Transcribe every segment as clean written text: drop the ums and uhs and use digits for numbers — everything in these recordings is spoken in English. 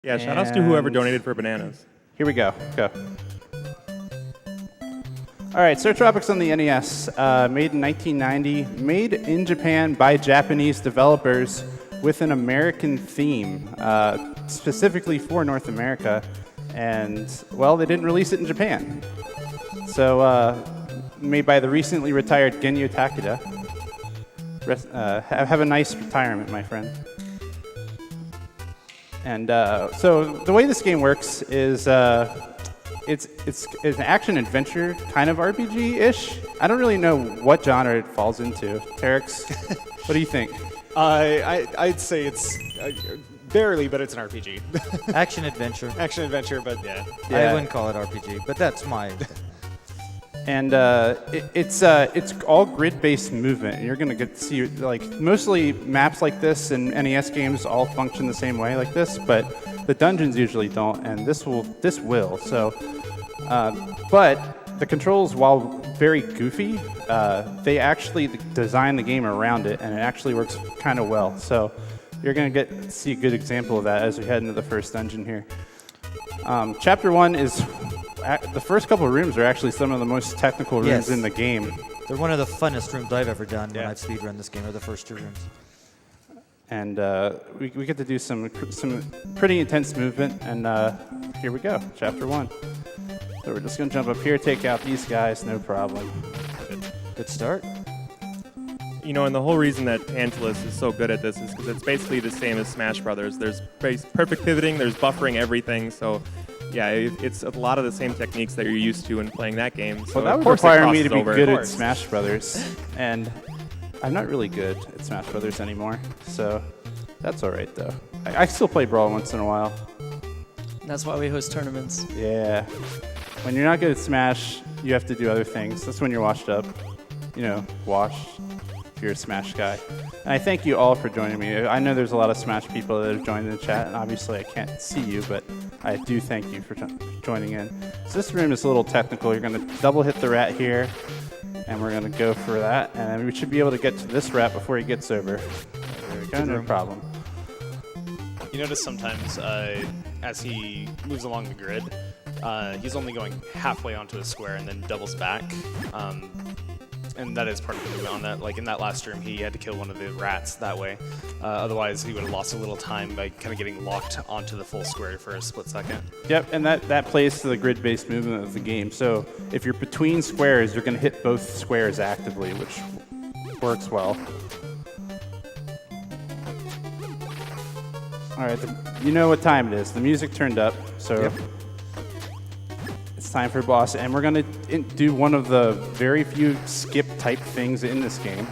Yeah, shout-outs to whoever donated for bananas. Here we go. Go. All right, Startropics on the NES, made in 1990, made in Japan by Japanese developers with an American theme, specifically for North America. And, well, they didn't release it in Japan. So, made by the recently retired Genyo Takeda. Have a nice retirement, my friend. And so the way this game works is it's an action-adventure kind of RPG-ish. I don't really know what genre it falls into. Terex, what do you think? I'd say it's barely, but it's an RPG. Action-adventure. Action-adventure, but yeah. I wouldn't call it RPG, but that's my... And it's all grid-based movement. And you're going to get to see, like, mostly maps like this in NES games all function the same way like this, but the dungeons usually don't, and this will. So, but the controls, while very goofy, they actually design the game around it, and it actually works kind of well. So you're going to get to see a good example of that as we head into the first dungeon here. Chapter 1 is... the first couple of rooms are actually some of the most technical rooms in the game. They're one of the funnest rooms I've ever done when I've speedrun this game, or the first two rooms. And we get to do some pretty intense movement, and here we go, Chapter 1. So we're just going to jump up here, take out these guys, no problem. Good start. You know, and the whole reason that Antilus is so good at this is because it's basically the same as Smash Brothers. There's perfect pivoting, there's buffering everything, so... Yeah, it's a lot of the same techniques that you're used to in playing that game. So well, that would require me to be good at Smash Brothers, and I'm not really good at Smash Brothers anymore, so that's all right, though. I still play Brawl once in a while. That's why we host tournaments. Yeah. When you're not good at Smash, you have to do other things. That's when you're washed up. You know, washed. If you're a Smash guy. And I thank you all for joining me. I know there's a lot of Smash people that have joined in the chat, and obviously I can't see you, but I do thank you for joining in. So this room is a little technical. You're going to double hit the rat here, and we're going to go for that. And we should be able to get to this rat before he gets over. There we go, no problem. You notice sometimes as he moves along the grid, he's only going halfway onto a square and then doubles back. And that is part of the movement on that. Like in that last room, he had to kill one of the rats that way. Otherwise, he would have lost a little time by kind of getting locked onto the full square for a split second. Yep, and that plays to the grid-based movement of the game. So if you're between squares, you're going to hit both squares actively, which works well. All right, you know what time it is. The music turned up, so... Yep. It's time for boss, and we're going to do one of the very few skip type things in this game,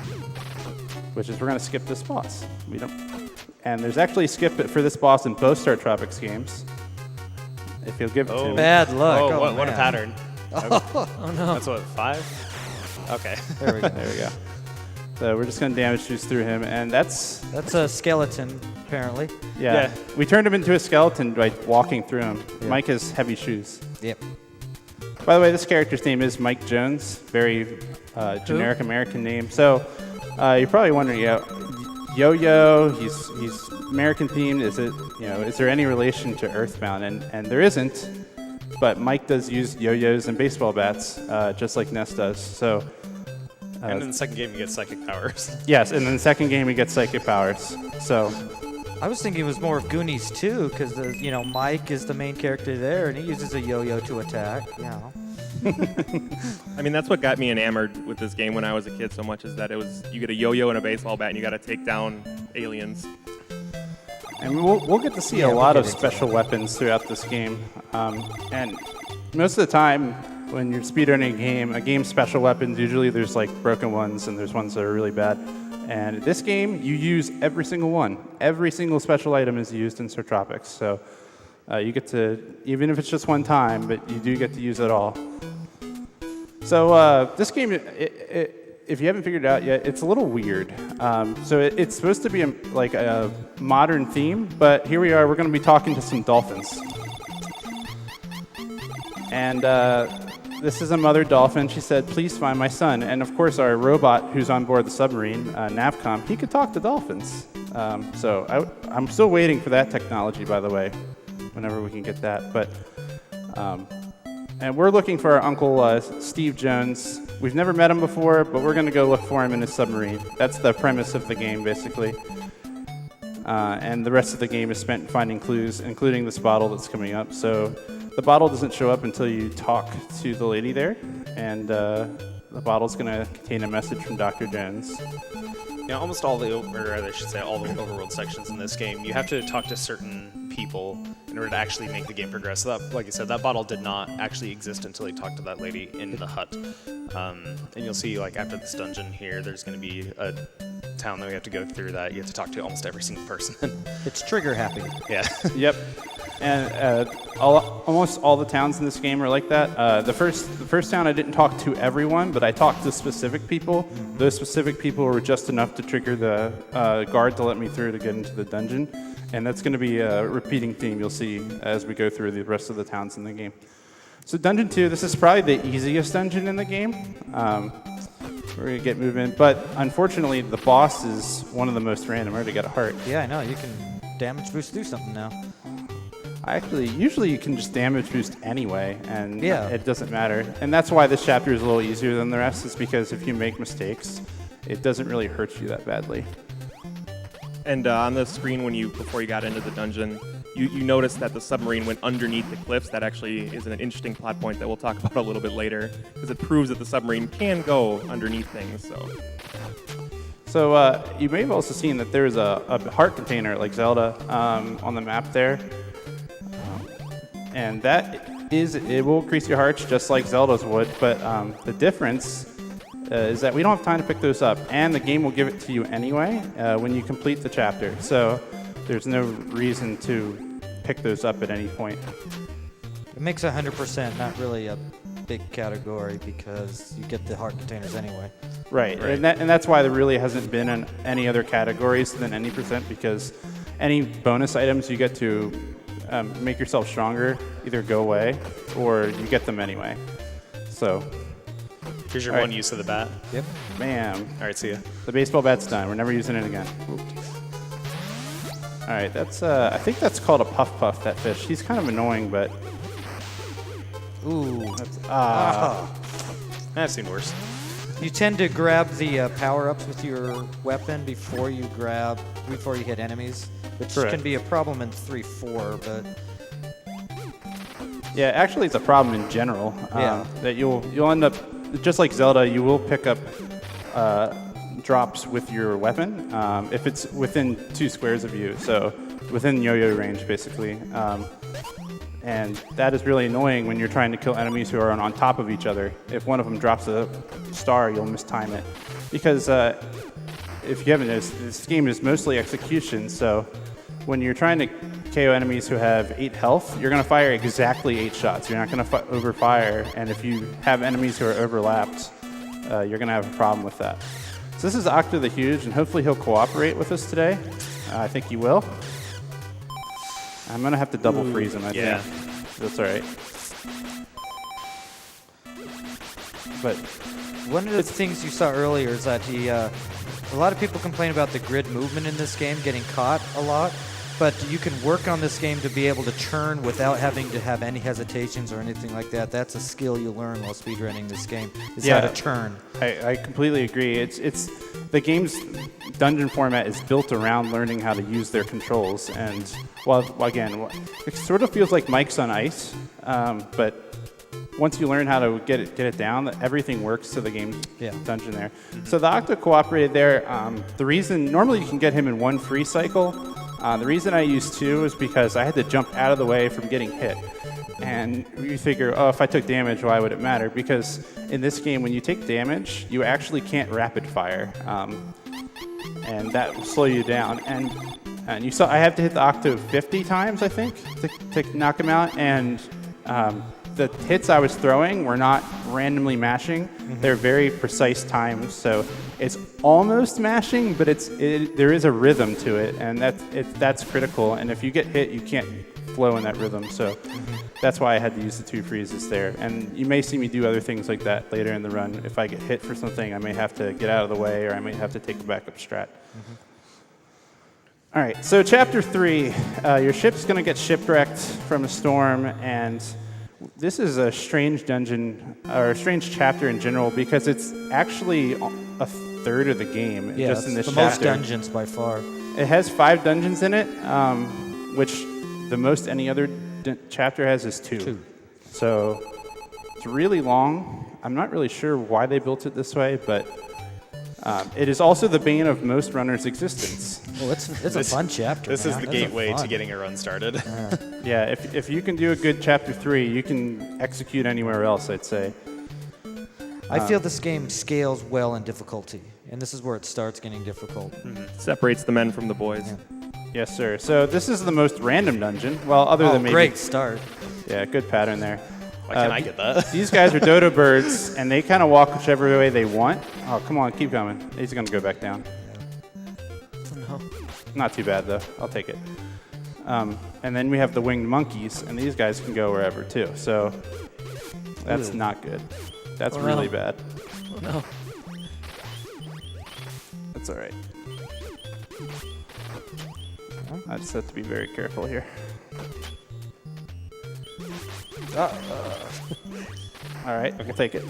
which is we're going to skip this boss. And there's actually a skip for this boss in both Startropics games. If you'll give it to me. Bad luck. Oh, what a pattern. Oh no. That's what, 5? Okay. There we go. There we go. So we're just going to damage juice through him, and that's a skeleton, apparently. Yeah. We turned him into a skeleton by walking through him. Yeah. Mike has heavy shoes. Yep. By the way, this character's name is Mike Jones, very generic American name. So you're probably wondering, Yo-Yo, he's American themed. Is there any relation to Earthbound? And there isn't, but Mike does use yo-yos and baseball bats, just like Ness does. So. And in the second game, he gets psychic powers. Yes, and in the second game, he gets psychic powers. So. I was thinking it was more of Goonies too, because Mike is the main character there, and he uses a yo-yo to attack. I mean, that's what got me enamored with this game when I was a kid so much, is that you get a yo-yo and a baseball bat, and you got to take down aliens. And we'll get to see a lot of special weapons throughout this game. And most of the time, when you're speedrunning a game's special weapons, usually there's like broken ones, and there's ones that are really bad. And this game, you use every single one. Every single special item is used in Startropics. So you get to, even if it's just one time, but you do get to use it all. So this game, if you haven't figured it out yet, it's a little weird. So it's supposed to be like a modern theme, but here we are. We're going to be talking to some dolphins. And this is a mother dolphin. She said, "Please find my son." And of course, our robot who's on board the submarine, Navcom, he could talk to dolphins. So I'm still waiting for that technology, by the way. whenever we can get that. But and we're looking for our Uncle Steve Jones. We've never met him before, but we're going to go look for him in his submarine. That's the premise of the game, basically. And the rest of the game is spent finding clues, including this bottle that's coming up. So the bottle doesn't show up until you talk to the lady there, and the bottle's going to contain a message from Dr. Jones. Yeah, almost all the, or I should say all the overworld sections in this game, you have to talk to certain people in order to actually make the game progress. So that, like you said, that bottle did not actually exist until you talked to that lady in the hut. And you'll see, like, after this dungeon here, there's going to be a town that we have to go through that you have to talk to almost every single person. It's trigger happy. Yeah. Yep. And almost all the towns in this game are like that. The first town I didn't talk to everyone, but I talked to specific people. Those specific people were just enough to trigger the guard to let me through to get into the dungeon. And that's going to be a repeating theme you'll see as we go through the rest of the towns in the game. So Dungeon 2, this is probably the easiest dungeon in the game. We're going to get moving. But unfortunately, the boss is one of the most random. I already got a heart. Yeah, I know. You can damage boost through something now. Usually you can just damage boost anyway, and yeah, it doesn't matter. And that's why this chapter is a little easier than the rest, is because if you make mistakes, it doesn't really hurt you that badly. And on the screen, before you got into the dungeon, you noticed that the submarine went underneath the cliffs. That actually is an interesting plot point that we'll talk about a little bit later, because it proves that the submarine can go underneath things. So you may have also seen that there's a heart container like Zelda on the map there. And it will increase your hearts just like Zelda's would, but the difference is that we don't have time to pick those up, and the game will give it to you anyway when you complete the chapter. So there's no reason to pick those up at any point. It makes 100% not really a big category because you get the heart containers anyway. Right. And that's why there really hasn't been in any other categories than any percent, because any bonus items you get to make yourself stronger either go away or you get them anyway. So Here's your one use of the bat. Yep. Bam. All right, see ya. The baseball bat's done. We're never using it again. All right, that's I think that's called a puff puff, that fish. He's kind of annoying, but Ooh. I've seen worse. You tend to grab the power-ups with your weapon before you hit enemies, which Correct. can be a problem in 3-4, but yeah, actually it's a problem in general. Yeah. That you'll end up, just like Zelda, you will pick up drops with your weapon if it's within 2 squares of you, so within yo-yo range, basically. And that is really annoying when you're trying to kill enemies who are on top of each other. If one of them drops a star, you'll mistime it. Because if you haven't noticed, this game is mostly execution, so when you're trying to KO enemies who have 8 health, you're going to fire exactly 8 shots. You're not going to overfire, and if you have enemies who are overlapped, you're going to have a problem with that. So this is Octo the Huge, and hopefully he'll cooperate with us today. I think he will. I'm going to have to double freeze him, I think. That's all right. But one of the things you saw earlier is that a lot of people complain about the grid movement in this game, getting caught a lot, but you can work on this game to be able to churn without having to have any hesitations or anything like that. That's a skill you learn while speedrunning this game, is how to churn. I completely agree. It's the game's dungeon format is built around learning how to use their controls, and again, it sort of feels like Mike's on Ice, but once you learn how to get it down, everything works to the game dungeon there. So the Octo cooperated there. The reason, normally you can get him in 1 free cycle. The reason I used 2 is because I had to jump out of the way from getting hit. And you figure, if I took damage, why would it matter? Because in this game, when you take damage, you actually can't rapid fire. And that will slow you down. And you saw I have to hit the Octo 50 times, I think, to knock him out. And the hits I was throwing were not randomly mashing. They're very precise times. So it's almost mashing, but there is a rhythm to it, and that's critical. And if you get hit, you can't flow in that rhythm. So that's why I had to use the 2 freezes there. And you may see me do other things like that later in the run. If I get hit for something, I may have to get out of the way, or I may have to take a backup strat. All right, so chapter 3, your ship's going to get shipwrecked from a storm, and this is a strange dungeon, or a strange chapter in general, because it's actually a third of the game Yeah, just it's in this the chapter. most dungeons by far. It has 5 dungeons in it, which the most any other chapter has is 2. So it's really long. I'm not really sure why they built it this way, but it is also the bane of most runners' existence. Well, it's a fun chapter. This is man. the That's a gateway to fun. getting a run started. Yeah, if you can do a good chapter 3, you can execute anywhere else, I'd say. I feel this game scales well in difficulty, and this is where it starts getting difficult. Separates the men from the boys. Yes, sir. So this is the most random dungeon. Well, other than maybe... Great start. Yeah, good pattern there. Why can't I get that? These guys are dodo birds, and they kind of walk whichever way they want. Oh, come on, keep coming. He's going to go back down. No. Not too bad, though. I'll take it. And then we have the winged monkeys, and these guys can go wherever, too. So that's not good. That's Oh, really no. bad. Oh, no. That's all right. I just have to be very careful here. All right, we'll take it.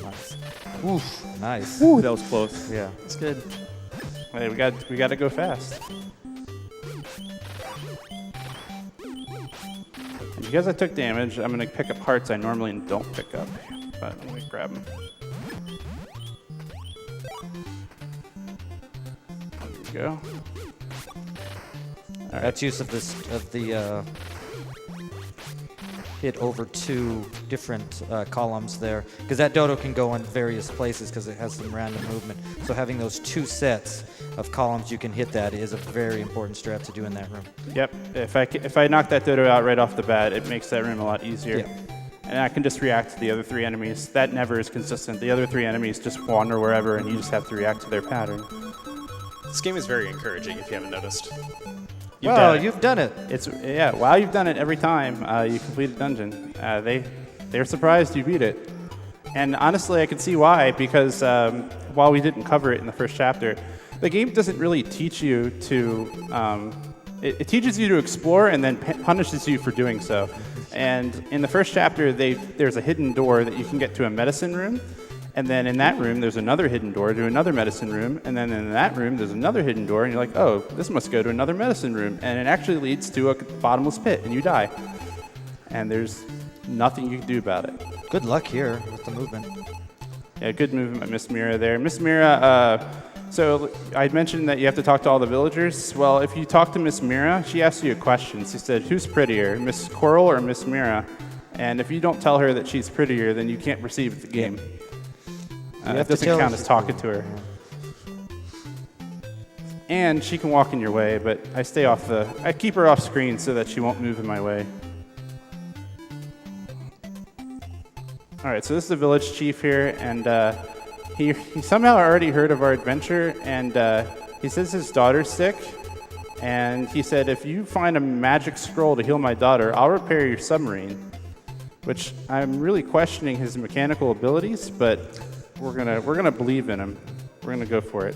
Nice. Oof. Nice. Ooh, that was close. Yeah. It's good. Hey, we got to go fast. And because I took damage, I'm going to pick up hearts I normally don't pick up, but I'm going to grab them. There we go. That's use of the hit over 2 different columns there, because that dodo can go in various places because it has some random movement. So having those 2 sets of columns you can hit that is a very important strat to do in that room. Yep, if I knock that dodo out right off the bat, it makes that room a lot easier. Yeah. And I can just react to the other 3 enemies. That never is consistent. The other 3 enemies just wander wherever, and you just have to react to their pattern. This game is very encouraging if you haven't noticed. You've done it. Wow, you've done it every time you complete a dungeon. They're surprised you beat it. And honestly, I can see why, because while we didn't cover it in the first chapter, the game doesn't really teach you to... It teaches you to explore and then punishes you for doing so. And in the first chapter, there's a hidden door that you can get to a medicine room. And then in that room, there's another hidden door to another medicine room. And then in that room, there's another hidden door. And you're like, oh, this must go to another medicine room. And it actually leads to a bottomless pit, and you die. And there's nothing you can do about it. Good luck here with the movement. Yeah, good movement by Miss Mira there. Miss Mira, so I mentioned that you have to talk to all the villagers. Well, if you talk to Miss Mira, she asks you a question. She said, who's prettier, Miss Coral or Miss Mira? And if you don't tell her that she's prettier, then you can't receive the game. It doesn't count as talking to her. And she can walk in your way, but I keep her off screen so that she won't move in my way. All right, so this is the village chief here, and he somehow already heard of our adventure, and he says his daughter's sick, and he said, if you find a magic scroll to heal my daughter, I'll repair your submarine, which I'm really questioning his mechanical abilities, but we're gonna believe in him. We're gonna go for it.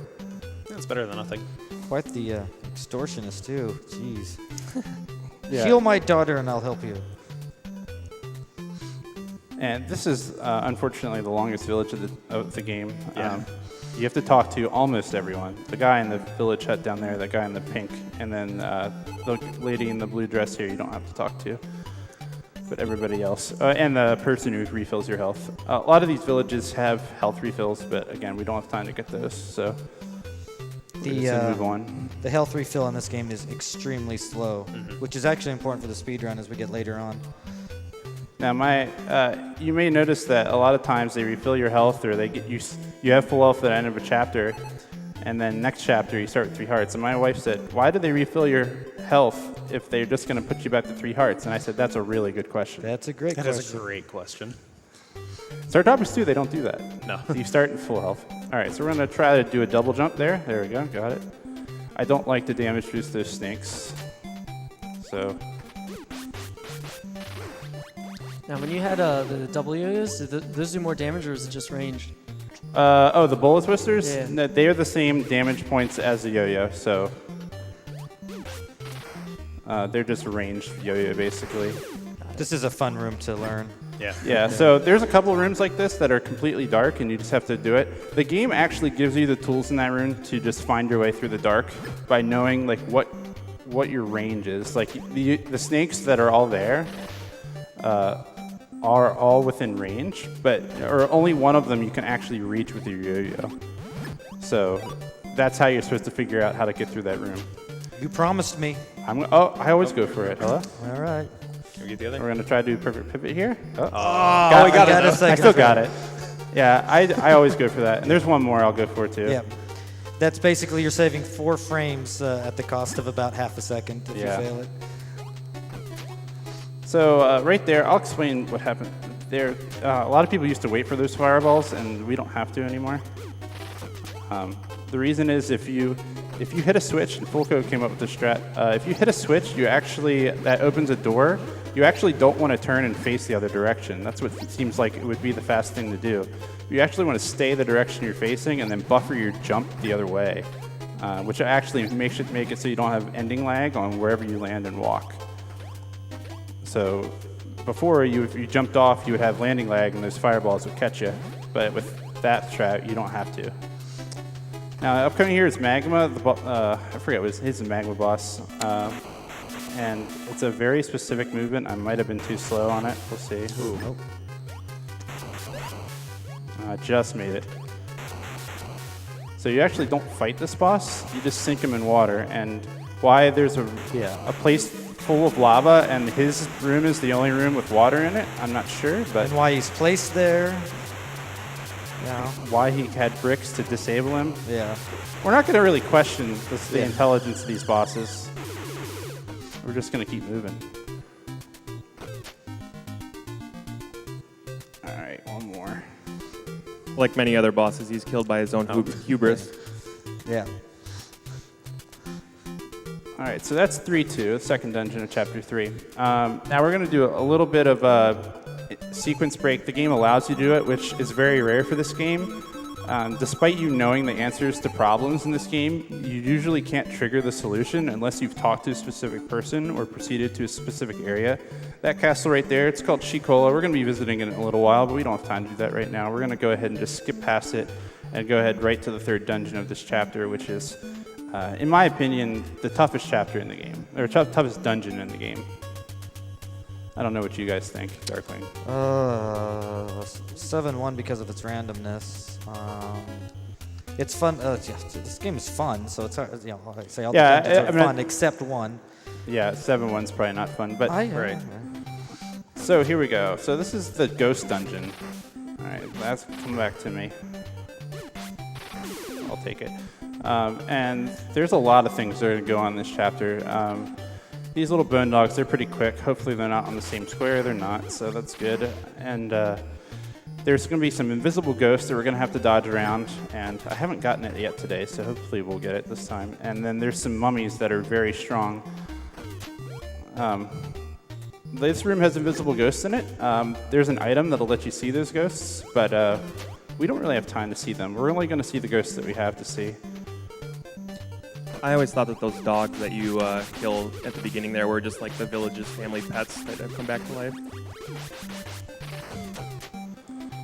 It's better than nothing. Quite the extortionist, too. Jeez. Yeah. Heal my daughter and I'll help you. And this is unfortunately the longest village of the game. Yeah. You have to talk to almost everyone. The guy in the village hut down there, the guy in the pink, and then the lady in the blue dress here you don't have to talk to. But everybody else, and the person who refills your health. A lot of these villages have health refills, but again, we don't have time to get those, so we're just gonna move on. The health refill in this game is extremely slow, which is actually important for the speedrun as we get later on. Now, you may notice that a lot of times they refill your health, or they get you have full health at the end of a chapter, and then next chapter you start with 3 hearts. And my wife said, why do they refill your health if they're just going to put you back to 3 hearts? And I said, that's a really good question. That's a great That question. is a great question. Startropics 2, they don't do that. No. You start in full health. All right, so we're going to try to do a double jump there. There we go, got it. I don't like to damage boost those snakes. So, Now, when you had the W's, did those do more damage, or is it just ranged? the bullet twisters? Yeah. No, they are the same damage points as the yo-yo, so They're just ranged yo-yo, basically. This is a fun room to learn. Yeah. Yeah, so there's a couple rooms like this that are completely dark, and you just have to do it. The game actually gives you the tools in that room to just find your way through the dark by knowing like what your range is. Like the snakes that are all there are all within range, or only one of them you can actually reach with your yo-yo. So that's how you're supposed to figure out how to get through that room. You promised me. I always go for it. Hello? All right. Can we get the other? We're going to try to do perfect pivot here. We got it. I still got it. Yeah, I always go for that. And there's one more I'll go for, too. Yeah. That's basically you're saving 4 frames at the cost of about half a second if you fail it. So right there, I'll explain what happened there. A lot of people used to wait for those fireballs, and we don't have to anymore. The reason is if you hit a switch, and Full Code came up with the strat, if you hit a switch, that opens a door. You actually don't want to turn and face the other direction. That's what it seems like it would be the fast thing to do. You actually want to stay the direction you're facing and then buffer your jump the other way, which actually make it so you don't have ending lag on wherever you land and walk. So before, if you jumped off, you would have landing lag and those fireballs would catch you. But with that strat, you don't have to. Now, upcoming here is Magma. I forget what his Magma boss. And it's a very specific movement. I might have been too slow on it. We'll see. Ooh. Nope. I just made it. So you actually don't fight this boss. You just sink him in water. And why there's a place full of lava and his room is the only room with water in it, I'm not sure. But And why he's placed there. Yeah. Why he had bricks to disable him. Yeah. We're not going to really question the intelligence of these bosses. We're just going to keep moving. All right, one more. Like many other bosses, he's killed by his own hubris. Yeah. All right, so that's 3-2, the second dungeon of Chapter 3. Now we're going to do a little bit of a sequence break. The game allows you to do it, which is very rare for this game. Despite you knowing the answers to problems in this game, you usually can't trigger the solution unless you've talked to a specific person or proceeded to a specific area. That castle right there, it's called Shikola. We're going to be visiting it in a little while, but we don't have time to do that right now. We're going to go ahead and just skip past it and go ahead right to the third dungeon of this chapter, which is, in my opinion, the toughest chapter in the game, or toughest dungeon in the game. I don't know what you guys think, Darkwing. 7-1 because of its randomness. It's fun. This game is fun, so it's hard. I say all the dungeons are fun except one. Yeah, 7-1's probably not fun, but right. So here we go. So this is the ghost dungeon. All right, that's come back to me. I'll take it. And there's a lot of things that are going to go on this chapter. These little bone dogs, they're pretty quick. Hopefully they're not on the same square. They're not, so that's good. And there's going to be some invisible ghosts that we're going to have to dodge around. And I haven't gotten it yet today, so hopefully we'll get it this time. And then there's some mummies that are very strong. This room has invisible ghosts in it. There's an item that'll let you see those ghosts, but we don't really have time to see them. We're only going to see the ghosts that we have to see. I always thought that those dogs that you kill at the beginning there were just like the village's family pets that have come back to life.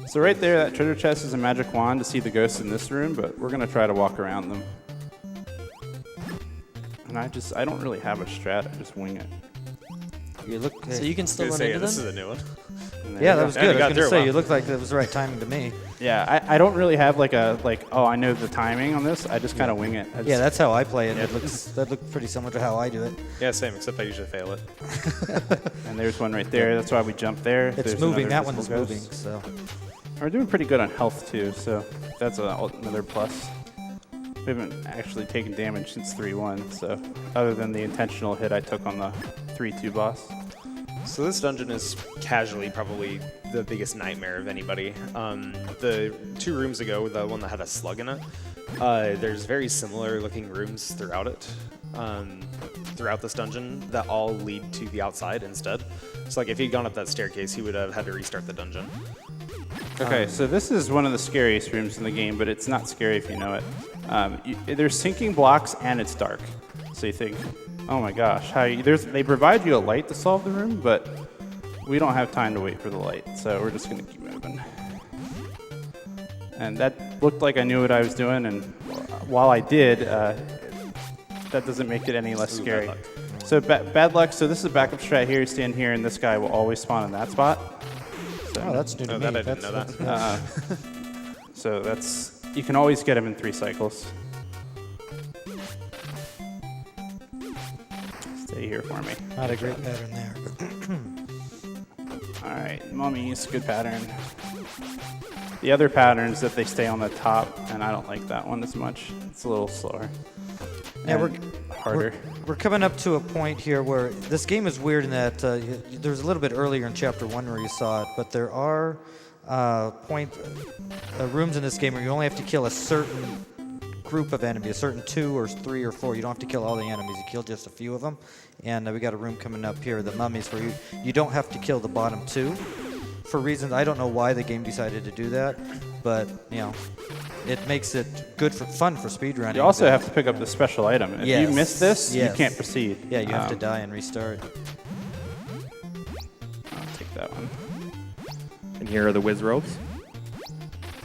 So right there, that treasure chest is a magic wand to see the ghosts in this room, but we're going to try to walk around them. And I don't really have a strat, I just wing it. You look. So you can still run into This is them? a new one. Yeah, that was good. I was got going to through, say, wow. you looked like that was the right timing to me. Yeah, I don't really have I know the timing on this. I just kind of wing it. Yeah, that's how I play it. That looks pretty similar to how I do it. Yeah, same, except I usually fail it. And there's one right there. That's why we jump there. It's There's moving. another That one's invisible moving. ghost. So We're doing pretty good on health too, so that's another plus. We haven't actually taken damage since 3-1, so other than the intentional hit I took on the 3-2 boss. So this dungeon is casually probably the biggest nightmare of anybody. The 2 rooms ago, the one that had a slug in it, there's very similar looking rooms throughout it, throughout this dungeon that all lead to the outside instead. So like if he'd gone up that staircase, he would have had to restart the dungeon. Okay, so this is one of the scariest rooms in the game, but it's not scary if you know it. There's sinking blocks and it's dark. So you think, Oh my gosh, they provide you a light to solve the room, but we don't have time to wait for the light, so we're just gonna keep moving. And that looked like I knew what I was doing, and while I did, that doesn't make it any less scary. Bad luck. So bad luck, so this is a backup strat here, stand here, and this guy will always spawn in that spot. So, Oh, that's new to No, me. that I didn't know that. so that's, you can always get him in 3 cycles. Stay here for me. Not a great pattern there. All right, mummies, good pattern. The other pattern is that they stay on the top, and I don't like that one as much. It's a little slower. Yeah, And harder. We're coming up to a point here where this game is weird in that there's a little bit earlier in Chapter 1 where you saw it, but there are rooms in this game where you only have to kill a certain group of enemies, a certain 2 or 3 or 4. You don't have to kill all the enemies, you kill just a few of them. And we got a room coming up here, the mummies, where you don't have to kill the bottom 2 for reasons. I don't know why the game decided to do that, but, you know, it makes it good for fun for speedrunning. You also have to pick up the special item. If you miss this, you can't proceed. Yeah, you have to die and restart. I'll take that one. And here are the whiz ropes.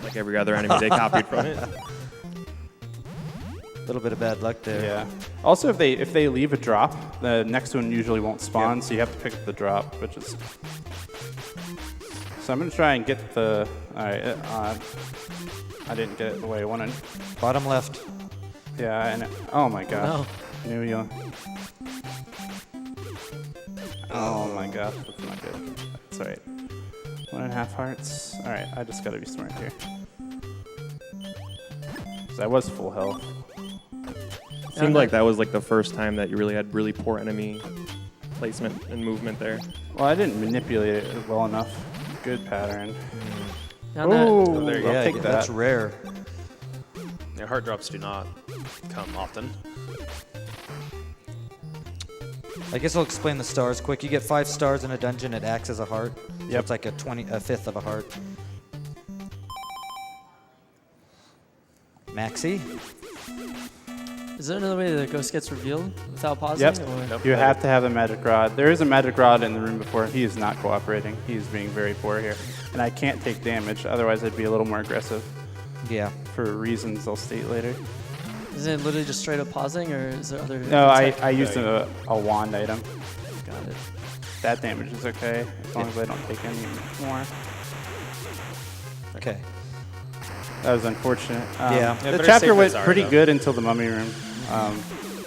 Like every other enemy they copied from it. A little bit of bad luck there. Yeah. Also, if they leave a drop, the next one usually won't spawn, so you have to pick up the drop, which is. So I'm gonna try and get the. All right. I didn't get it the way I wanted. Bottom left. Yeah. And oh my gosh. Knew you. Oh my gosh, that's not good. That's all right. 1.5 hearts. All right. I just gotta be smart here. 'Cause I was full health. Seemed like that was like the first time that you really had really poor enemy placement and movement there. Well, I didn't manipulate it well enough. Good pattern. Now that, Ooh, there you I'll go. take that. That's rare. Yeah, heart drops do not come often. I guess I'll explain the stars quick. You get 5 stars in a dungeon, it acts as a heart. So Yep. it's like a 5th of a heart. Maxi? is there another way that the ghost gets revealed without pausing? Yep. Or? Nope. You have to have the magic rod. There is a magic rod in the room before. He is not cooperating. He is being very poor here. And I can't take damage, otherwise I'd be a little more aggressive Yeah. for reasons I'll state later. Is it literally just straight up pausing, or is there other? No, attack? I used a wand item. Got it. That damage is okay, as long as I don't take any more. Okay. That was unfortunate. Yeah. Yeah, The better chapter safe went than sorry, pretty though. good until the mummy room.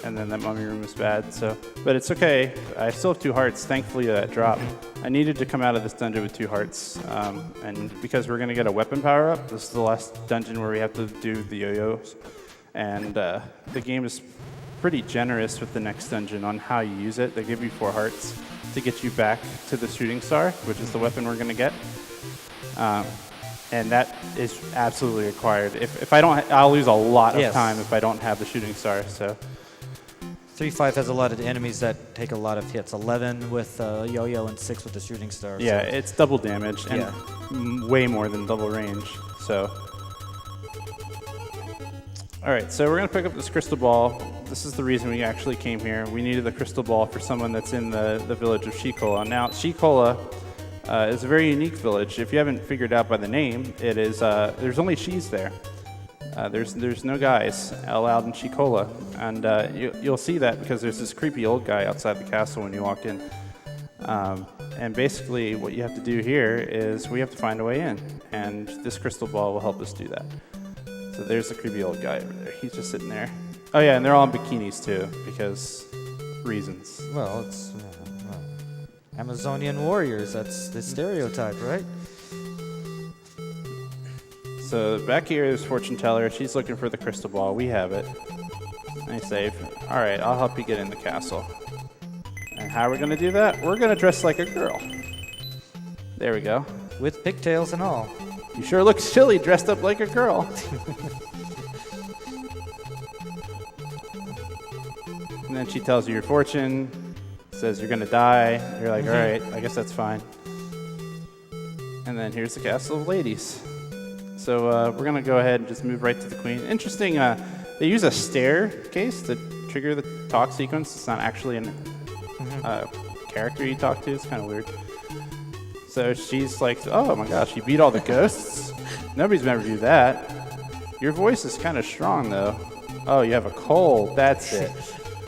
And then that mummy room was bad, so. But it's okay. I still have 2 hearts, thankfully that dropped. I needed to come out of this dungeon with 2 hearts. And because we're gonna get a weapon power up, this is the last dungeon where we have to do the yo-yos. And the game is pretty generous with the next dungeon on how you use it. They give you 4 hearts to get you back to the shooting star, which is the weapon we're gonna get. And that is absolutely required. If I don't, I'll lose a lot of Yes. time if I don't have the shooting star. So 3-5 has a lot of enemies that take a lot of hits. 11 with yo-yo and 6 with the shooting star. yeah, So. it's double damage and way more than double range. So, all right, so we're gonna pick up this crystal ball. This is the reason we actually came here. We needed the crystal ball for someone that's in the village of Shikola. Now, Shikola is a very unique village. If you haven't figured out by the name, it is there's only she's there. There's no guys allowed in Shikola, and you'll see that because there's this creepy old guy outside the castle when you walk in. And basically, what you have to do here is we have to find a way in, and this crystal ball will help us do that. So there's the creepy old guy over there. He's just sitting there. Oh yeah, and they're all in bikinis too because reasons. Well, it's Amazonian warriors. That's the stereotype, right? So back here is fortune teller. She's looking for the crystal ball. We have it. Nice save. All right, I'll help you get in the castle. And how are we gonna do that? We're gonna dress like a girl. There we go. With pigtails and all. You sure look silly dressed up like a girl. And then she tells you your fortune, says you're gonna die. You're like, all right, I guess that's fine. And then here's the castle of ladies. So we're gonna go ahead and just move right to the queen. Interesting, they use a staircase to trigger the talk sequence. It's not actually an character you talk to. It's kind of weird. So she's like, oh my gosh, you beat all the ghosts? Nobody's ever do that. Your voice is kind of strong though. Oh, you have a cold. That's it.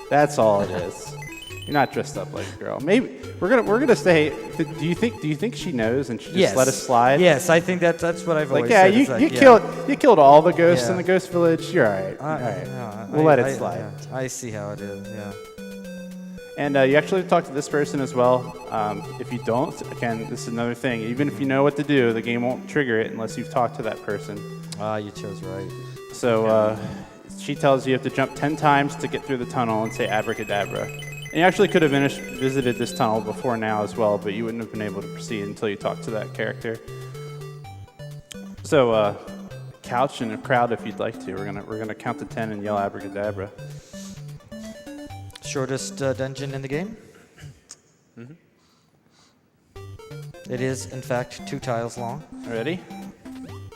That's all it is. You're not dressed up like a girl. Maybe we're gonna say. Do you think she knows and she just let us slide? Yes, I think that's what I've always like. said. You killed all the ghosts Yeah. in the Ghost Village. You're all right. All right. No, We'll let it slide. Yeah, I see how it is. Yeah. And you actually talk to this person as well. If you don't, again, this is another thing. Even if you know what to do, the game won't trigger it unless you've talked to that person. You chose right. So she tells you have to jump 10 times to get through the tunnel and say abracadabra. And you actually could have visited this tunnel before now as well, but you wouldn't have been able to proceed until you talked to that character. So couch in a crowd if you'd like to. We're gonna count to 10 and yell abracadabra. Shortest dungeon in the game? It is, in fact, 2 tiles long. Ready?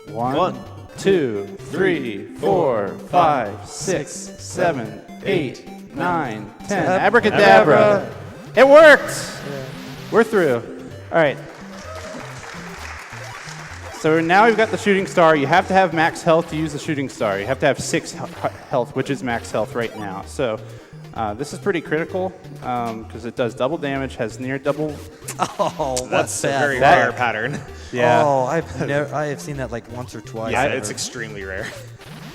1, 2, 3, 4, 5, 6, 7, 8, 9, 10. Abracadabra! It worked! Yeah. We're through. All right. So now we've got the shooting star. You have to have max health to use the shooting star. You have to have 6 health, which is max health right now. So this is pretty critical because it does double damage, has near double. Oh, That's a bad. very rare pattern. Yeah. Oh, I have seen that like once or twice. Yeah, it's extremely rare.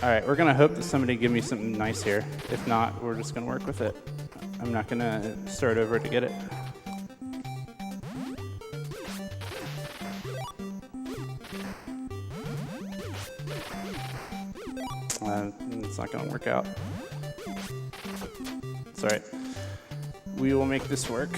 All right, we're gonna hope that somebody give me something nice here. If not, we're just gonna work with it. I'm not gonna start over to get it. It's not gonna work out. It's all right. We will make this work.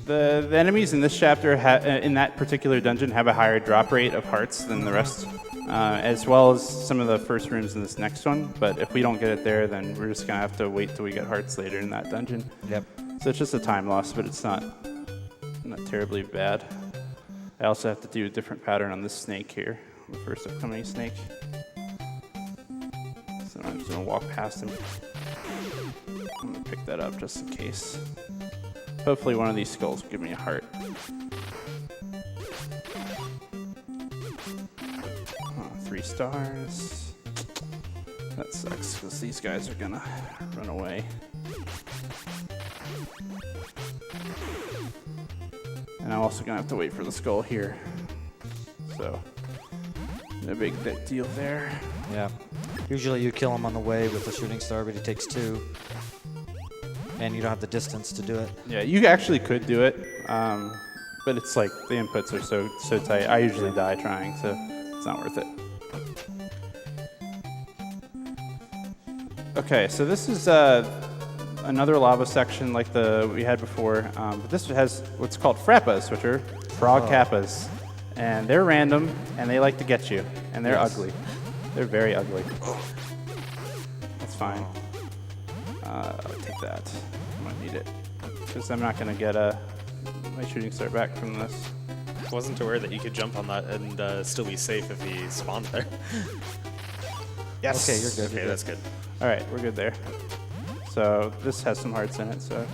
The enemies in this chapter, in that particular dungeon, have a higher drop rate of hearts than the rest, as well as some of the first rooms in this next one. But if we don't get it there, then we're just gonna have to wait till we get hearts later in that dungeon. Yep. So it's just a time loss, but it's not terribly bad. I also have to do a different pattern on this snake here, the first upcoming snake. So I'm just gonna walk past him. I'm gonna pick that up just in case. Hopefully one of these skulls will give me a heart. 3 stars. That sucks because these guys are gonna run away. And I'm also gonna have to wait for the skull here. So, no big deal there. Yeah. Usually you kill him on the way with the shooting star, but he takes 2. And you don't have the distance to do it. Yeah, you actually could do it, but it's like the inputs are so tight. I usually die trying, so it's not worth it. Okay, so this is another lava section like we had before, but this has what's called frappas, which are frog kappas, and they're random and they like to get you, and they're ugly. They're very ugly. That's fine. I'll take that. I might need it because I'm not gonna get my shooting star back from this. Wasn't aware that you could jump on that and still be safe if he spawned there. Yes. Okay, you're good. Okay, that's good. All right, we're good there. So this has some hearts in it, so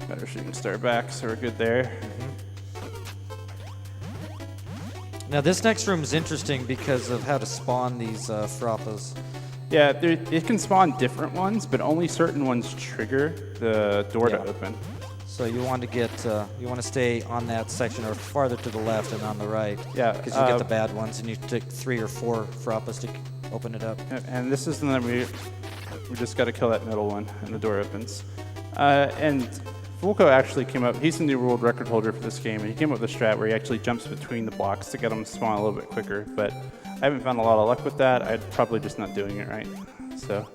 got our shooting star back, so we're good there. Now this next room is interesting because of how to spawn these frappas. Yeah, it can spawn different ones, but only certain ones trigger the door to open. So you want to get, you want to stay on that section or farther to the left and on the right. Yeah, Because you get the bad ones, and you take 3 or 4 frappas to open it up. And this is the one we just got to kill that middle one, and the door opens. And Vulko actually came up. He's the new world record holder for this game, and he came up with a strat where he actually jumps between the blocks to get them to spawn a little bit quicker. But I haven't found a lot of luck with that. I'm probably just not doing it right. So.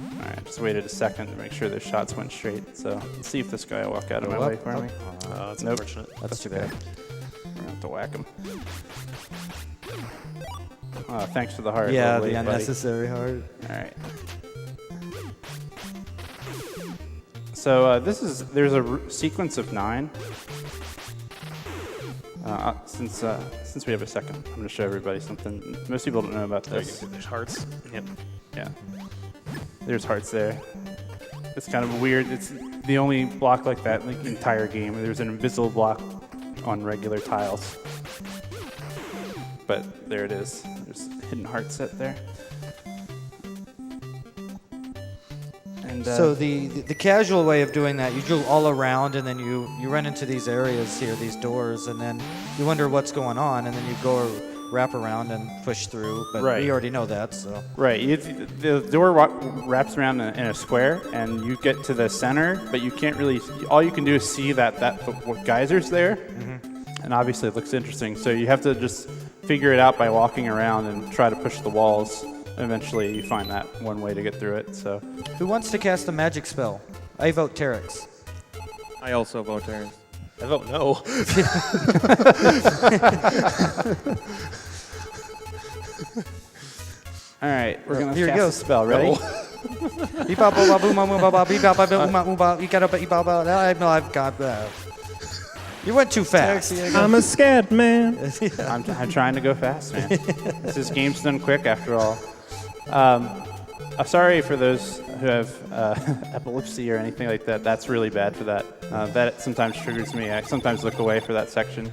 Alright, just waited a second to make sure those shots went straight. So let's see if this guy will walk out of my way for me. That's Nope. unfortunate. That's too okay. bad. We're gonna have to whack him. Thanks for the heart. Yeah, lovely, the buddy. unnecessary heart. Alright. So there's a sequence of 9. Since we have a second, I'm going to show everybody something most people don't know about this. There's hearts. Yep. Yeah. There's hearts there. It's kind of weird. It's the only block like that in the entire game. There's an invisible block on regular tiles. But there it is. There's a hidden heart set there. And, So the casual way of doing that, you go all around and then you run into these areas here, these doors, and then you wonder what's going on, and then you go wrap around and push through. But Right. we already know that, so. Right. The door wraps around in a square, and you get to the center, but you can't really. All you can do is see that geyser's there, and obviously it looks interesting. So you have to just figure it out by walking around and try to push the walls. Eventually, you find that one way to get through it. So. Who wants to cast a magic spell? I vote Terex. I also vote Terrence. I vote no. All right, we're gonna Here it cast goes. a spell. Ready? I've got that. You went too fast. I'm a scared man. I'm trying to go fast, man. This game's done quick after all. I'm sorry for those who have epilepsy or anything like that. That's really bad for that. That sometimes triggers me. I sometimes look away for that section,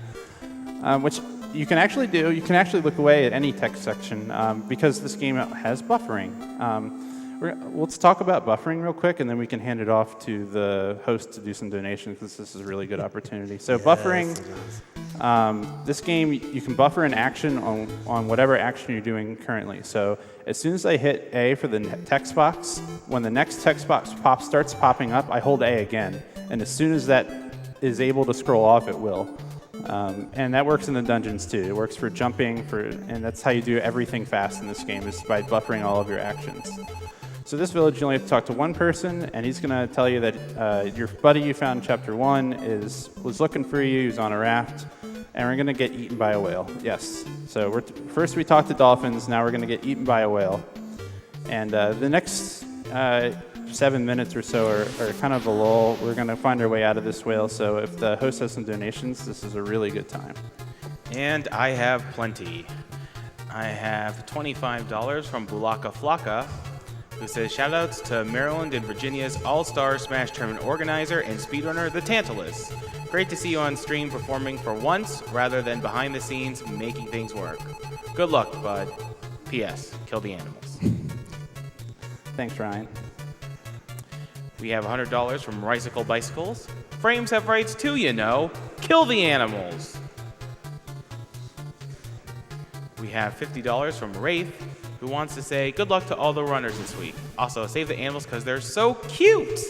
which you can actually do. You can actually look away at any text section because this game has buffering. Let's talk about buffering real quick, and then we can hand it off to the host to do some donations because this is a really good opportunity. So buffering, this game, you can buffer an action on whatever action you're doing currently. So as soon as I hit A for the text box, when the next text box starts popping up, I hold A again. And as soon as that is able to scroll off, it will. And that works in the dungeons too. It works for jumping, and that's how you do everything fast in this game, is by buffering all of your actions. So this village, you only have to talk to one person, and he's going to tell you that your buddy you found in Chapter 1 was looking for you. He was on a raft, and we're going to get eaten by a whale. Yes. So first we talked to dolphins. Now we're going to get eaten by a whale. And the next 7 minutes or so are kind of a lull. We're going to find our way out of this whale. So if the host has some donations, this is a really good time. And I have plenty. I have $25 from Bulaka Flocka, who says, shoutouts to Maryland and Virginia's All-Star Smash Tournament organizer and speedrunner, the Tantalus. Great to see you on stream performing for once, rather than behind the scenes making things work. Good luck, bud. P.S. Kill the animals. Thanks, Ryan. We have $100 from Ricycle Bicycles. Frames have rights too, you know. Kill the animals. We have $50 from Wraith, who wants to say, good luck to all the runners this week. Also, save the animals because they're so cute.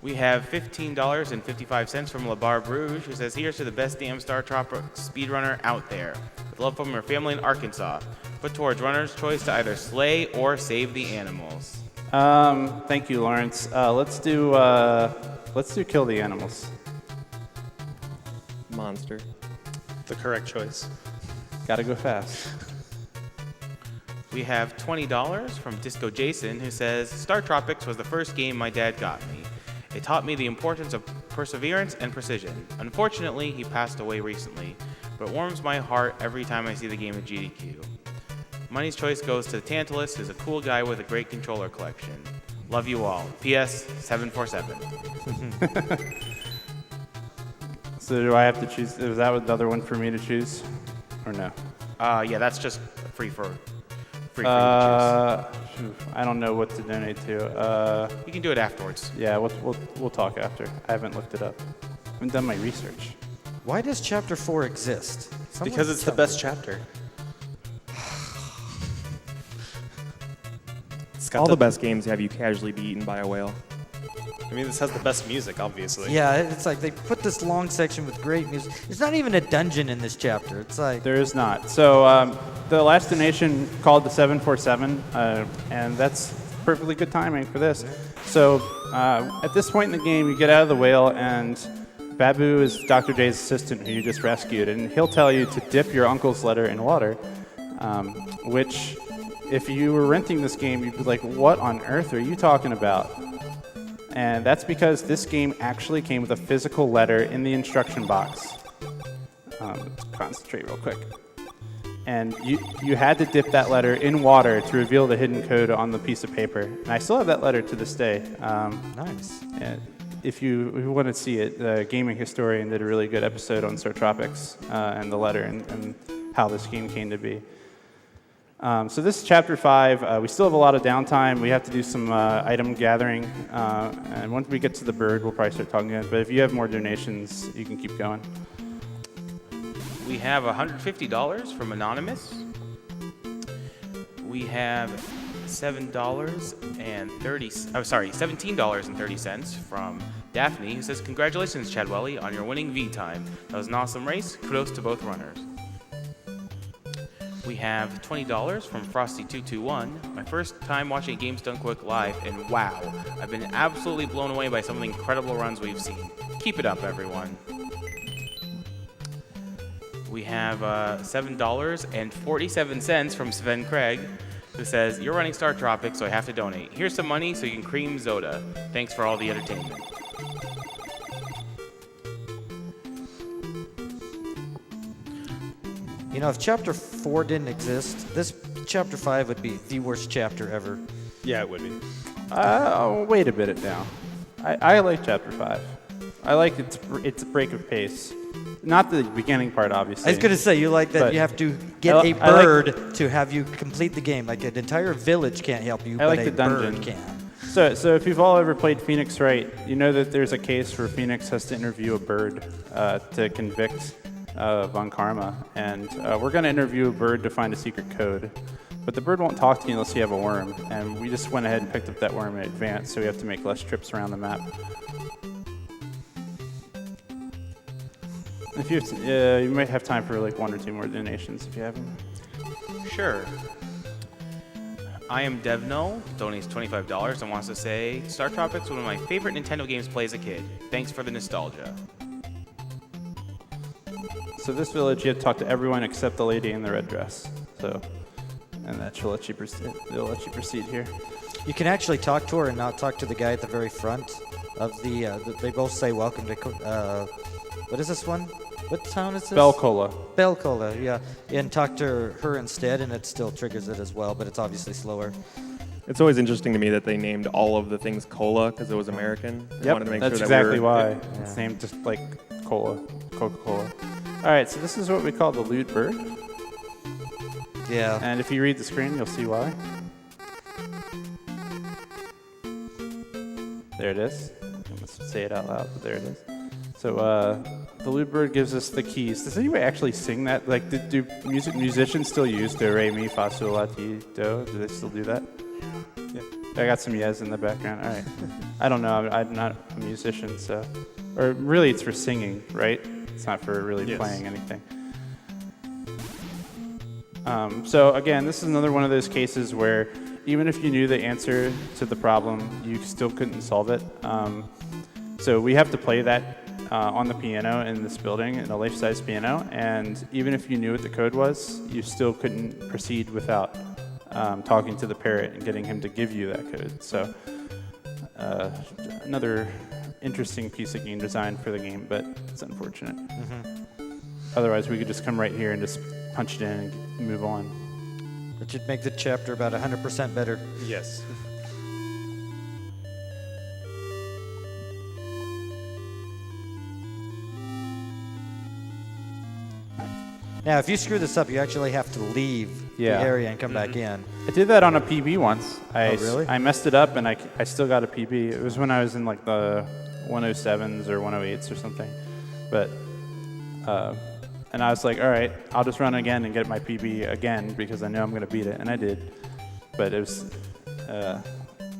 We have $15.55 from LaBar Bruges, who says, here's to the best damn Startropics speedrunner out there. With love from your family in Arkansas. Put towards runner's choice to either slay or save the animals. Thank you, Lawrence. Let's do kill the animals. Monster. The correct choice. Gotta go fast. We have $20 from Disco Jason, who says, Startropics was the first game my dad got me. It taught me the importance of perseverance and precision. Unfortunately, he passed away recently, but it warms my heart every time I see the game at GDQ. Money's choice goes to Tantalus, who's a cool guy with a great controller collection. Love you all. P.S. 747. So do I have to choose? Is that another one for me to choose, or no? Yeah, that's just free to choose. I don't know what to donate to. You can do it afterwards. Yeah, we'll talk after. I haven't looked it up. I haven't done my research. Why does Chapter 4 exist? Someone Because it's the tell best me. chapter. It's got All the best games have you casually be eaten by a whale. I mean, this has the best music, obviously. Yeah, it's like they put this long section with great music. There's not even a dungeon in this chapter. It's like There is not. So the last donation called the 747, and that's perfectly good timing for this. So at this point in the game, you get out of the whale, and Babu is Dr. J's assistant who you just rescued, and he'll tell you to dip your uncle's letter in water, which, if you were renting this game, you'd be like, what on earth are you talking about? And that's because this game actually came with a physical letter in the instruction box. Let's concentrate real quick. And you had to dip that letter in water to reveal the hidden code on the piece of paper. And I still have that letter to this day. Nice. And if you want to see it, the Gaming Historian did a really good episode on Startropics and the letter and how this game came to be. So this is Chapter 5. We still have a lot of downtime. We have to do some item gathering. And once we get to the bird, we'll probably start talking again. But if you have more donations, you can keep going. We have $150 from Anonymous. We have $17.30 from Daphne, who says, "Congratulations, Chadwelly, on your winning V time. That was an awesome race. Kudos to both runners." We have $20 from Frosty221. "My first time watching Games Done Quick live, and wow, I've been absolutely blown away by some of the incredible runs we've seen. Keep it up, everyone." We have $7.47 from Sven Craig, who says, "You're running Startropics, so I have to donate. Here's some money so you can cream Zoda. Thanks for all the entertainment." You know, if Chapter 4 didn't exist, this Chapter 5 would be the worst chapter ever. Yeah, it would be. Wait a minute now. I like Chapter 5. I like its break of pace. Not the beginning part, obviously. I was going to say, you like that But you have to get a bird to have you complete the game. Like an entire village can't help you, I but like a the dungeon. bird can. So if you've all ever played Phoenix Wright, you know that there's a case where Phoenix has to interview a bird to convict Von Karma. And we're going to interview a bird to find a secret code. But the bird won't talk to you unless you have a worm. And we just went ahead and picked up that worm in advance, so we have to make less trips around the map. If you might have time for like 1 or 2 more donations if you have them. Sure. I am Devno, donates $25 and wants to say, "Startropics, one of my favorite Nintendo games to play as a kid. Thanks for the nostalgia." So this village, you have to talk to everyone except the lady in the red dress. So, and that she'll let you proceed. They'll let you proceed here. You can actually talk to her and not talk to the guy at the very front of the they both say welcome to, what is this one? What town is this? Belcola. Belcola, yeah. And talk to her instead, and it still triggers it as well, but it's obviously slower. It's always interesting to me that they named all of the things cola because it was American. They wanted to make That's sure exactly that why. It's named just like cola, Coca-Cola. All right, so this is what we call the lewd bird. Yeah. And if you read the screen, you'll see why. There it is. I must say it out loud, but there it is. So the lewd bird gives us the keys. Does anybody actually sing that? Like, do musicians still use do, re, mi, fa, sol, la, ti, do? Do they still do that? Yeah. I got some yes in the background. All right. I don't know. I'm not a musician, so. Or really, it's for singing, right? It's not for really playing anything. So again, this is another one of those cases where even if you knew the answer to the problem, you still couldn't solve it. So we have to play that on the piano in this building, in a life-size piano, and even if you knew what the code was, you still couldn't proceed without talking to the parrot and getting him to give you that code. So another interesting piece of game design for the game, but it's unfortunate. Otherwise, we could just come right here and just punch it in and move on. That should make the chapter about 100% better. Yes. Now, if you screw this up, you actually have to leave the area and come back in. I did that on a PB once. Really? I messed it up, and I still got a PB. It was when I was in like the 107s or 108s or something. But and I was like, all right, I'll just run again and get my PB again because I know I'm going to beat it, and I did. But it was, yeah,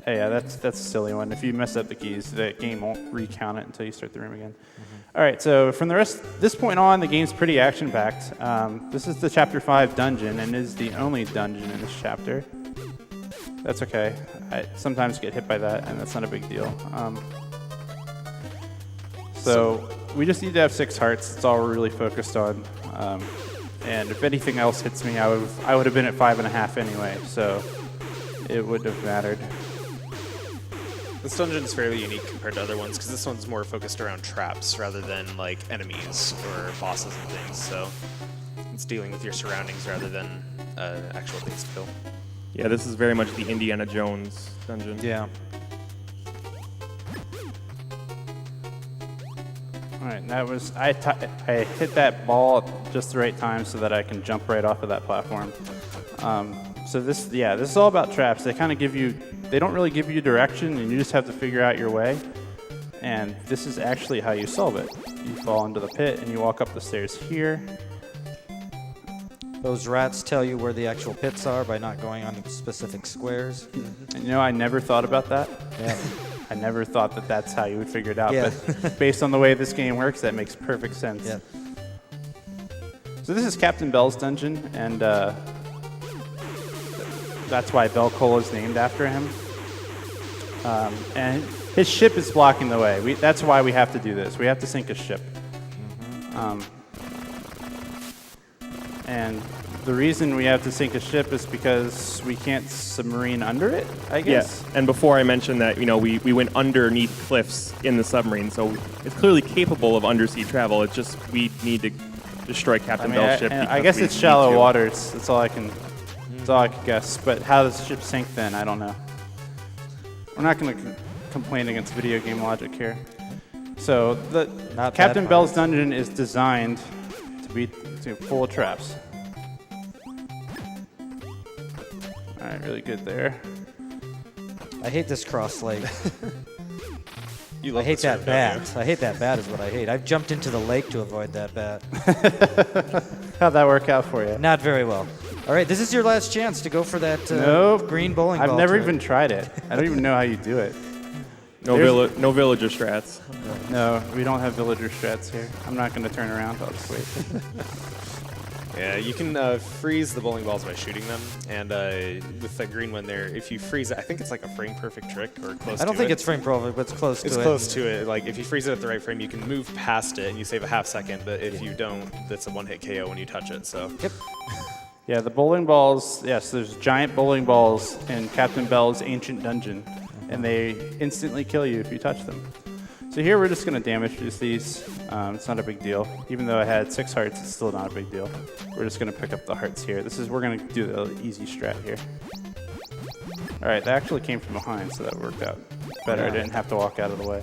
that's a silly one. If you mess up the keys, the game won't recount it until you start the room again. All right, so from this point on, the game's pretty action-packed. This is the Chapter 5 dungeon, and is the only dungeon in this chapter. That's okay. I sometimes get hit by that, and that's not a big deal. So we just need to have 6 hearts. That's all we're really focused on. And if anything else hits me, I would have been at 5.5 anyway, so it wouldn't have mattered. This dungeon is fairly unique compared to other ones because this one's more focused around traps rather than like enemies or bosses and things. So it's dealing with your surroundings rather than actual things to kill. Yeah, this is very much the Indiana Jones dungeon. Yeah. All right, that was I hit that ball at just the right time so that I can jump right off of that platform. So this is all about traps. They kind of they don't really give you direction, and you just have to figure out your way. And this is actually how you solve it. You fall into the pit, and you walk up the stairs here. Those rats tell you where the actual pits are by not going on specific squares. And I never thought about that. Yeah. I never thought that that's how you would figure it out. Yeah. But based on the way this game works, that makes perfect sense. Yeah. So this is Captain Bell's dungeon, and that's why Bell Cola is named after him. And his ship is blocking the way. That's why we have to do this. We have to sink his ship. And the reason we have to sink a ship is because we can't submarine under it, I guess. Yeah, and before I mentioned that, we went underneath cliffs in the submarine, so it's clearly capable of undersea travel. It's just we need to destroy Captain Bell's ship. I guess it's shallow waters. That's all I can guess. But how does the ship sink then? I don't know. We're not going to complain against video game logic here. So the Captain Bell's dungeon is designed to full of traps. All right, really good there. I hate this cross lake. You love I hate this that room, don't you? bat. I hate that bat is what I hate. I've jumped into the lake to avoid that bat. How'd that work out for you? Not very well. All right, this is your last chance to go for that Nope. green bowling ball. I've never turret. even tried it. I don't even know how you do it. No villager strats. No, we don't have villager strats here. I'm not going to turn around. I'll just wait. Yeah, you can freeze the bowling balls by shooting them, and with the green one there, if you freeze it, I think it's like a frame perfect trick or close to it. I don't think it's frame perfect, but it's close to it. It's close to it. Like if you freeze it at the right frame, you can move past it and you save a half second. But if you don't, that's a one-hit KO when you touch it. So. Yep. Yeah, the bowling balls, yes, there's giant bowling balls in Captain Bell's ancient dungeon, and they instantly kill you if you touch them. So here we're just going to damage these. It's not a big deal. Even though I had 6 hearts, it's still not a big deal. We're just going to pick up the hearts here. We're going to do the easy strat here. All right, that actually came from behind, so that worked out better. I didn't have to walk out of the way.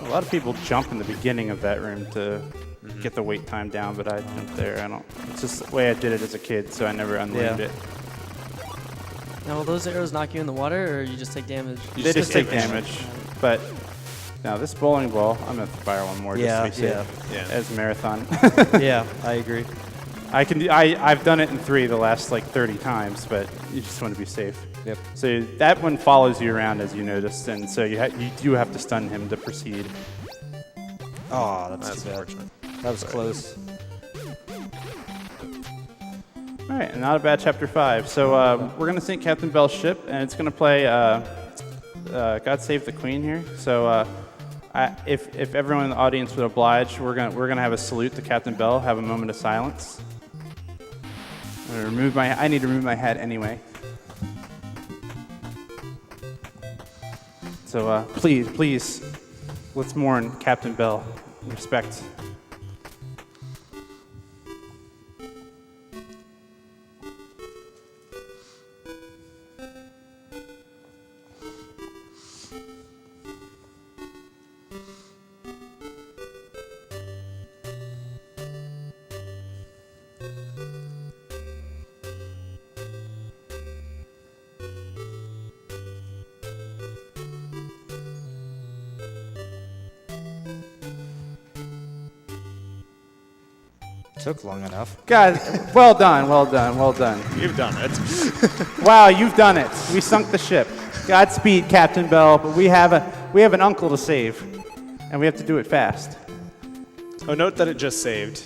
A lot of people jump in the beginning of that room to get the wait time down, but I jumped there. It's just the way I did it as a kid, so I never unlearned it. Now, will those arrows knock you in the water, or you just take damage? They just take damage. But now this bowling ball, I'm gonna fire one more just to be safe. Yeah. As marathon. Yeah, I agree. I've done it in 3 the last like 30 times, but you just want to be safe. Yep. So that one follows you around, as you noticed, and so you do have to stun him to proceed. Oh, that's too bad. unfortunate. That was close. All right, and not a bad chapter 5. So we're gonna sink Captain Bell's ship, and it's gonna play God Save the Queen here. So if everyone in the audience would oblige, we're gonna have a salute to Captain Bell, have a moment of silence. I need to remove my hat anyway. So please, let's mourn Captain Bell. Respect. Took long enough. God, well done, well done, well done. You've done it. Wow, you've done it. We sunk the ship. Godspeed, Captain Bell, but we have an uncle to save, and we have to do it fast. Oh, note that it just saved.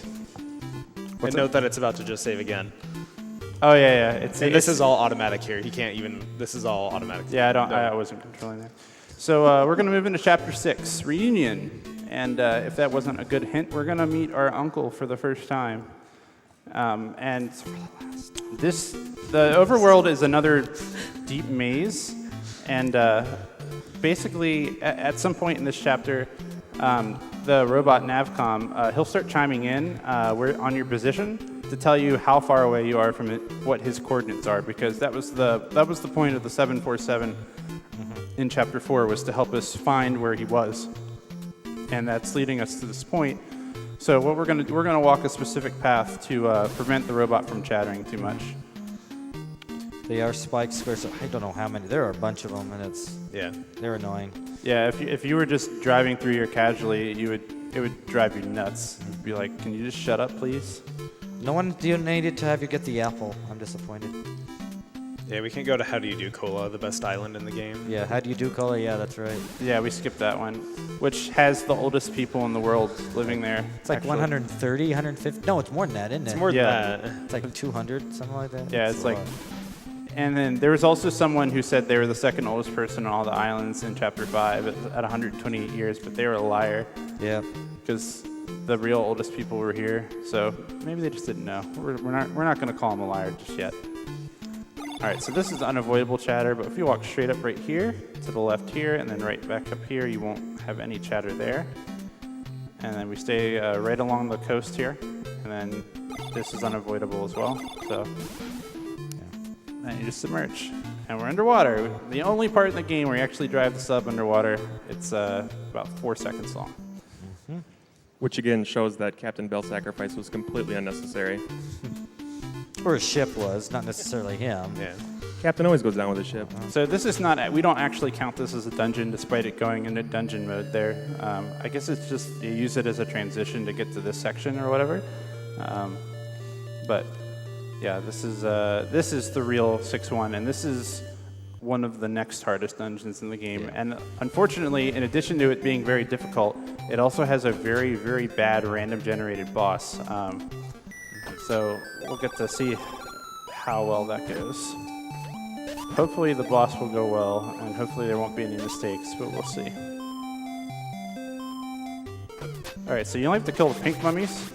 And note that it's about to just save again. Oh yeah. And this is all automatic here. He can't even. This is all automatic. Yeah, I wasn't controlling that. So we're gonna move into chapter 6, reunion. And if that wasn't a good hint, we're gonna meet our uncle for the first time. And the overworld is another deep maze, and basically at some point in this chapter, the robot Navcom, he'll start chiming in on your position to tell you how far away you are from it, what his coordinates are, because that was the point of the 747 in Chapter 4, was to help us find where he was, and that's leading us to this point. So what we're gonna walk a specific path to prevent the robot from chattering too much. They are spike squares. I don't know how many. There are a bunch of them, and they're annoying. Yeah, if you were just driving through here casually, it would drive you nuts. You'd be like, can you just shut up, please? No one donated to have you get the apple. I'm disappointed. Yeah, we can't go to How Do You Do Cola, the best island in the game. Yeah, how do you do color? Yeah, that's right. Yeah, we skipped that one, which has the oldest people in the world living there. It's like 130, 150. No, it's more than that, isn't it? It's more than that. It's like 200, something like that. Yeah, it's like. And then there was also someone who said they were the second oldest person on all the islands in Chapter 5 at 128 years, but they were a liar. Yeah. Because the real oldest people were here, so maybe they just didn't know. We're not going to call them a liar just yet. All right, so this is unavoidable chatter, but if you walk straight up right here, to the left here, and then right back up here, you won't have any chatter there. And then we stay right along the coast here, and then this is unavoidable as well. So. And you just submerge. And we're underwater. The only part in the game where you actually drive the sub underwater, it's about 4 seconds long. Which again shows that Captain Bell's sacrifice was completely unnecessary. Or his ship was, not necessarily him. Yeah. Captain always goes down with his ship. So this is not, we don't actually count this as a dungeon despite it going into dungeon mode there. I guess it's just, you use it as a transition to get to this section or whatever. But yeah, this is the real 6-1, and this is one of the next hardest dungeons in the game. Yeah. And unfortunately, in addition to it being very difficult, it also has a very, very bad random generated boss. So we'll get to see how well that goes. Hopefully the boss will go well, and hopefully there won't be any mistakes, but we'll see. All right, so you only have to kill the pink mummies.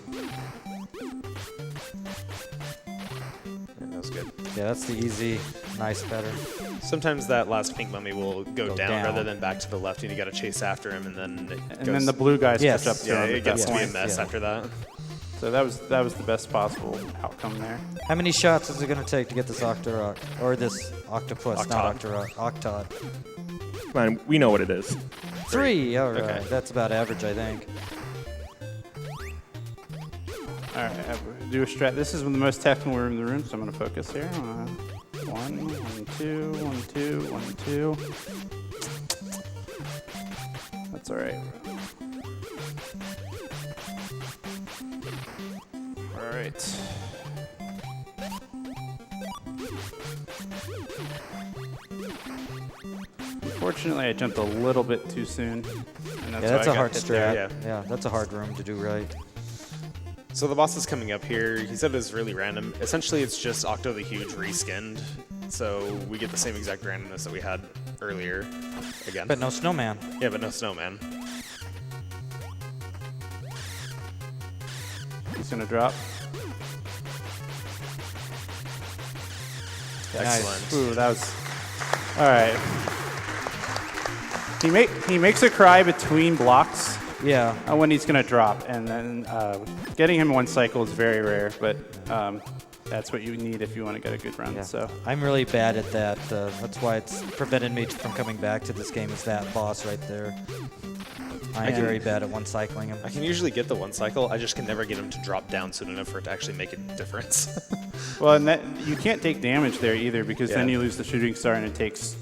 Yeah, that's the easy, nice, better. Sometimes that last pink mummy will go down rather than back to the left, and you got to chase after him, and then then the blue guys catch up to him. Yeah, it gets to be a mess after that. So that was the best possible outcome there. How many shots is it going to take to get this Octorok, or this octopus, not Octorok, Octod? Come on, we know what it is. 3. All right, Okay. That's about average, I think. All right, do a strat. This is the most technical room in the room, so I'm going to focus here. 1, 1, 2, 1, 2, 1, 2. That's all right. All right. Unfortunately, I jumped a little bit too soon. And That's a hard strat. Yeah. Yeah, that's a hard room to do right. So the boss is coming up here. He said it's really random. Essentially, it's just Octo the Huge reskinned. So we get the same exact randomness that we had earlier again. But no snowman. Yeah, but no snowman. He's going to drop. Excellent. Nice. Ooh, that was... All right. He makes a cry between blocks. Yeah. When he's going to drop, and then getting him one cycle is very rare, but that's what you need if you want to get a good run. Yeah. So I'm really bad at that. That's why it's prevented me from coming back to this game, is that boss right there. I'm very bad at one-cycling him. I can usually get the one cycle. I just can never get him to drop down soon enough for it to actually make a difference. well, and you can't take damage there either, because then you lose the shooting star, and it takes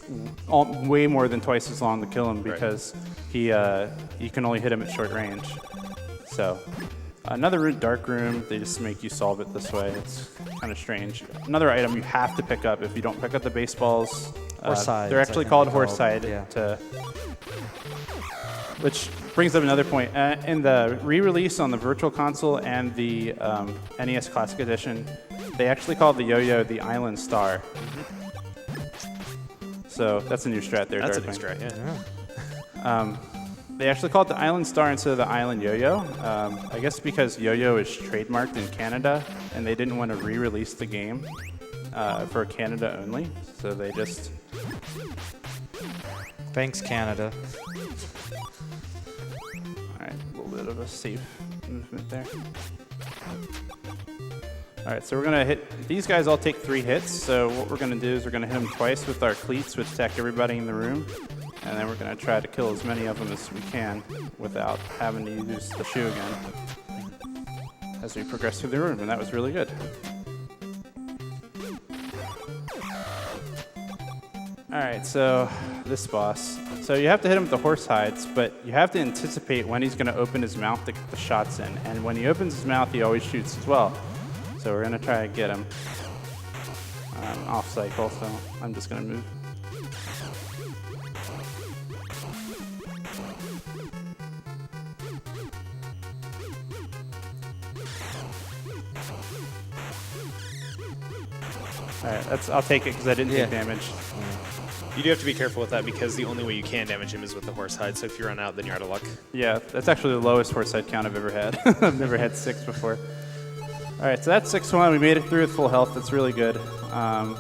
way more than twice as long to kill him, because you can only hit him at short range. So another dark room, they just make you solve it this way. It's kind of strange. Another item you have to pick up if you don't pick up the baseballs. Horse-hides, they're actually called horse-hide. Yeah. Which brings up another point. In the re-release on the Virtual Console and the NES Classic Edition, they actually called the yo-yo the Island Star. So that's a new strat there. That's a Darkwing. new strat, yeah. They actually call it the Island Star instead of the Island Yo-Yo. I guess because Yo-Yo is trademarked in Canada, and they didn't want to re-release the game for Canada only, so they just... Thanks, Canada. All right, a little bit of a safe movement there. All right, so we're gonna hit, these guys all take 3 hits, so what we're gonna do is we're gonna hit them twice with our cleats, which attack everybody in the room, and then we're gonna try to kill as many of them as we can without having to use the shoe again as we progress through the room, and that was really good. All right, so this boss. So you have to hit him with the horse hides, but you have to anticipate when he's gonna open his mouth to get the shots in, and when he opens his mouth, he always shoots as well. So we're gonna try to get him off cycle, so I'm just gonna move. All right, I'll take it because I didn't take damage. You do have to be careful with that because the only way you can damage him is with the horse hide. So if you run out, then you're out of luck. Yeah, that's actually the lowest horse hide count I've ever had. I've never had 6 before. All right, so that's 6-1. We made it through with full health. That's really good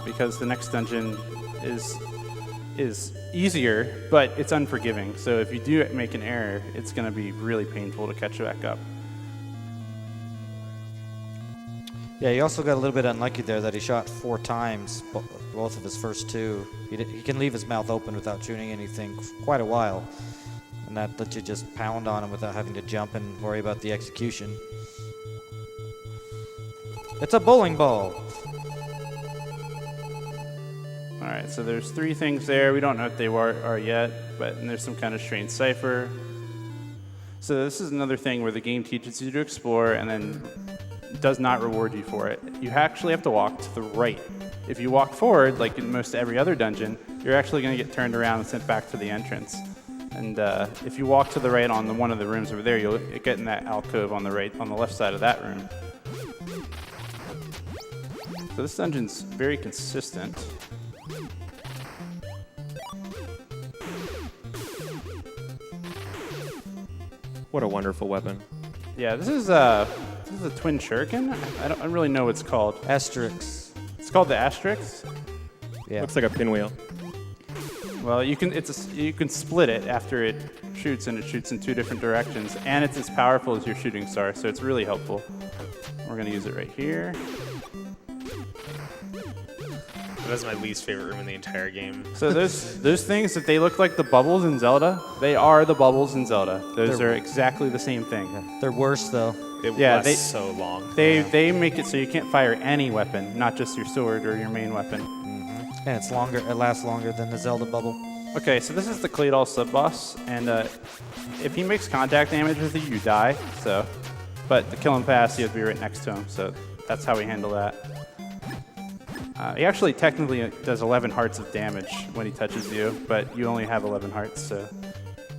because the next dungeon is easier, but it's unforgiving. So if you do make an error, it's going to be really painful to catch back up. Yeah, he also got a little bit unlucky there that he shot 4 times, both of his first 2. He can leave his mouth open without shooting anything for quite a while, and that lets you just pound on him without having to jump and worry about the execution. It's a bowling ball. All right, so there's 3 things there. We don't know what they are yet, but and there's some kind of strange cipher. So this is another thing where the game teaches you to explore and then does not reward you for it. You actually have to walk to the right. If you walk forward, like in most every other dungeon, you're actually going to get turned around and sent back to the entrance. And if you walk to the right on one of the rooms over there, you'll get in that alcove on the right, on the left side of that room. So this dungeon's very consistent. What a wonderful weapon. Yeah, this is a twin shuriken. I don't really know what it's called. Asterix. It's called the Asterix. Yeah. Looks like a pinwheel. Well, you can split it after it shoots, and it shoots in 2 different directions, and it's as powerful as your shooting star, so it's really helpful. We're gonna use it right here. That's my least favorite room in the entire game. So those things, if they look like the bubbles in Zelda, they are the bubbles in Zelda. Those are exactly the same thing. They're worse, though. It Yeah, lasts so long. They make it so you can't fire any weapon, not just your sword or your main weapon. And it's longer. It lasts longer than the Zelda bubble. Okay, so this is the Claydol sub-boss, and if he makes contact damage with you, you die. So, but to kill him fast, you have to be right next to him. So that's how we handle that. He actually technically does 11 hearts of damage when he touches you, but you only have 11 hearts, so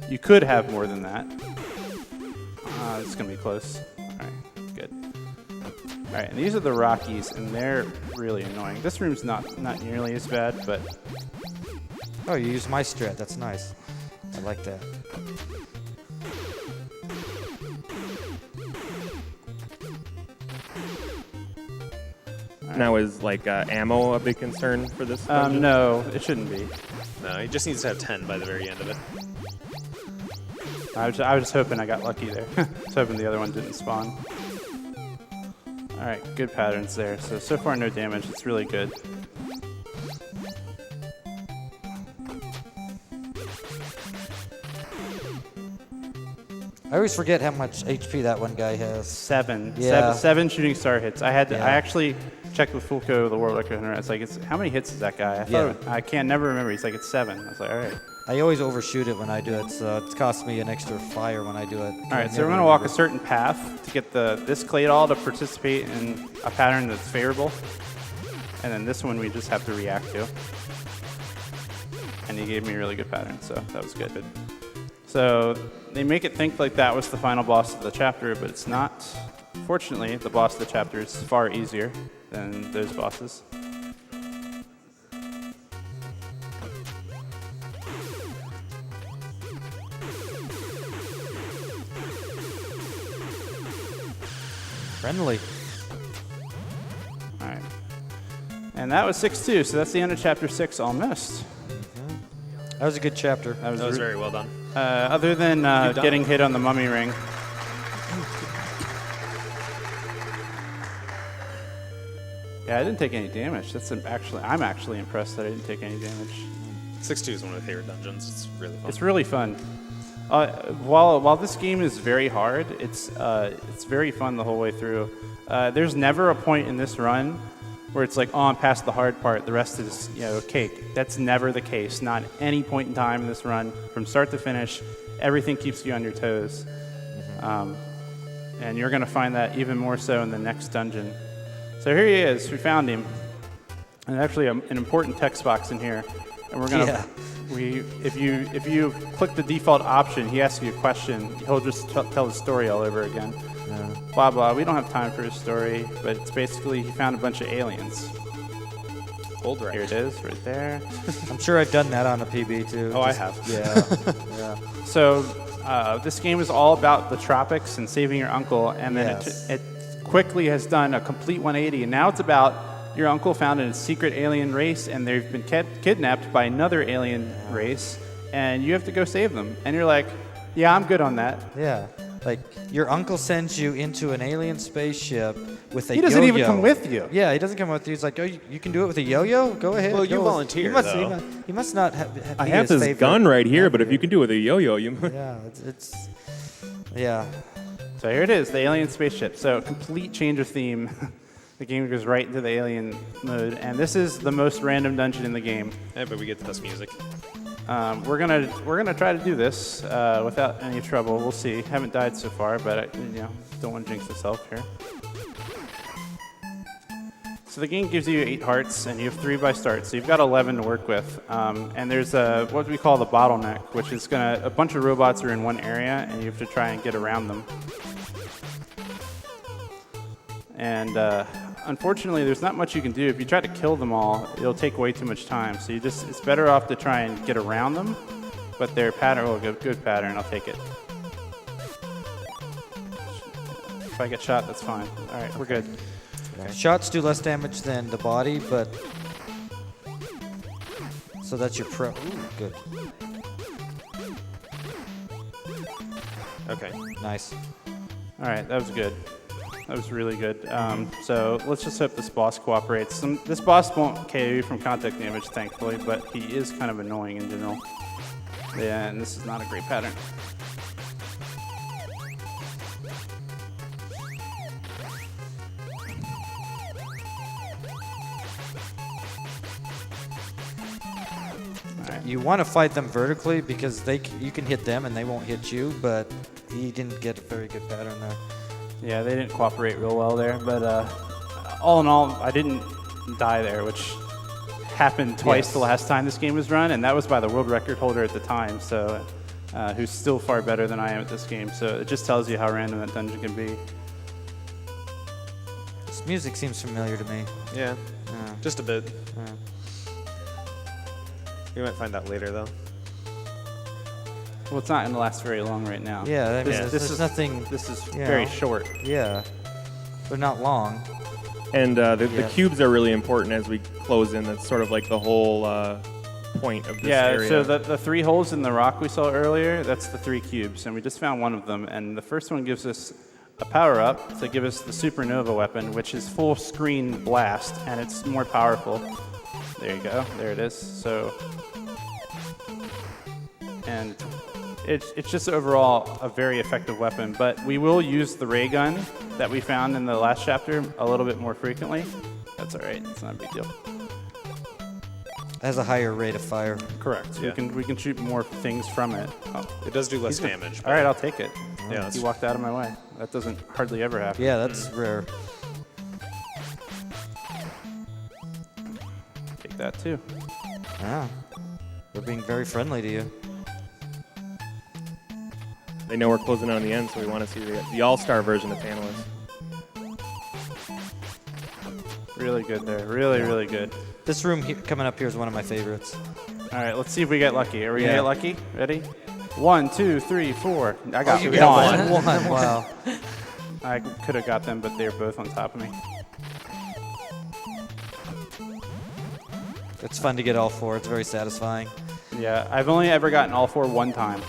you could have more than that. It's gonna be close. All right, good. All right, and these are the Rockies, and they're really annoying. This room's not nearly as bad, but Oh, you use my strat. That's nice. I like that. Now, is like ammo a big concern for this dungeon? no, it shouldn't be. No, he just needs to have 10 by the very end of it. I was just hoping I got lucky there. I was hoping the other one didn't spawn. All right, good patterns there. So far no damage. It's really good. I always forget how much HP that one guy has. 7. Yeah. Seven shooting star hits. I Yeah. actually checked with Fulco, the world record hunter. It's like, how many hits is that guy? I thought Yeah. I can't never remember. He's like, it's 7. I was like, all right. I always overshoot it when I do it, so it's cost me an extra fire when I do it. All right, so we're going to walk a certain path to get this Claydol to participate in a pattern that's favorable. And then this one we just have to react to. And he gave me a really good pattern, so that was good. So they make it think like that was the final boss of the chapter, but it's not. Fortunately, the boss of the chapter is far easier than those bosses. Friendly. All right. And that was 6-2, so that's the end of Chapter 6 almost. That was a good chapter. That was very well done. Other than getting hit on the mummy ring. Yeah, I didn't take any damage. I'm actually impressed that I didn't take any damage. 6-2 is one of my favorite dungeons. It's really fun. It's really fun. While this game is very hard, it's very fun the whole way through. There's never a point in this run where it's like, oh, I'm past the hard part. The rest is cake. That's never the case. Not at any point in time in this run, from start to finish, everything keeps you on your toes. And you're going to find that even more so in the next dungeon. So here he is. We found him. And actually, an important text box in here. And we're gonna. If you click the default option, he asks you a question. He'll just tell the story all over again. Blah blah. We don't have time for his story, but it's basically he found a bunch of aliens. Old right. Here it is, right there. I'm sure I've done that on a PB too. Oh, I have. Yeah. Yeah. So this game is all about the tropics and saving your uncle, and then it quickly has done a complete 180, and now it's about your uncle found a secret alien race, and they've been kidnapped by another alien race, and you have to go save them. And you're like, yeah, I'm good on that. Yeah. Like, your uncle sends you into an alien spaceship with a yo-yo. He doesn't even come with you. Yeah, he doesn't come with you. He's like, oh, you can do it with a yo-yo? Go ahead. Well, you go. volunteer, though. He must not have I have this gun right here, but if you can do it with a yo-yo, you might. Yeah, yeah. So here it is, the alien spaceship. So complete change of theme. The game goes right into the alien mode, and this is the most random dungeon in the game. Yeah, but we get the best music. We're gonna try to do this without any trouble. We'll see. Haven't died so far, but I don't want to jinx myself here. So the game gives you 8 hearts, and you have 3 by start, so you've got 11 to work with. And there's what we call the bottleneck, which is a bunch of robots are in one area, and you have to try and get around them. And unfortunately, there's not much you can do. If you try to kill them all, it'll take way too much time. So it's better off to try and get around them. But their pattern, good pattern, I'll take it. If I get shot, that's fine. All right, we're good. Shots do less damage than the body, but... So that's your pro... Ooh, good. Okay. Nice. All right, that was good. That was really good. So let's just hope this boss cooperates. This boss won't KO you from contact damage, thankfully, but he is kind of annoying in general. Yeah, and this is not a great pattern. You want to fight them vertically because you can hit them and they won't hit you, but he didn't get a very good pattern there. Yeah, they didn't cooperate real well there, but all in all, I didn't die there, which happened twice the last time this game was run, and that was by the world record holder at the time, so who's still far better than I am at this game. So it just tells you how random that dungeon can be. This music seems familiar to me. Yeah. Just a bit. We might find out later, though. Well, it's not going to last very long right now. Yeah, I mean, this is nothing. This is very short. Yeah, they're not long. And the cubes are really important as we close in. That's sort of like the whole point of this area. So the 3 holes in the rock we saw earlier, that's the 3 cubes, and we just found one of them. And the first one gives us a power-up to give us the supernova weapon, which is full screen blast, and it's more powerful. There you go. There it is. So, and it's just overall a very effective weapon, but we will use the ray gun that we found in the last chapter a little bit more frequently. That's all right. It's not a big deal. It has a higher rate of fire. Correct. So we can shoot more things from it. Oh. It does do less damage. All right, I'll take it. Yeah, he walked out of my way. That doesn't hardly ever happen. Yeah, that's rare. Take that too. Yeah, we're being very friendly to you. They know we're closing in on the end, so we want to see the all-star version of Tantalus. Really good there. Really good. This room coming up here is one of my favorites. All right, let's see if we get lucky. Are we gonna get lucky? Ready? 1, 2, 3, 4. I got you one. got one. Wow. I could have got them, but they're both on top of me. It's fun to get all 4. It's very satisfying. Yeah, I've only ever gotten all 4 one time.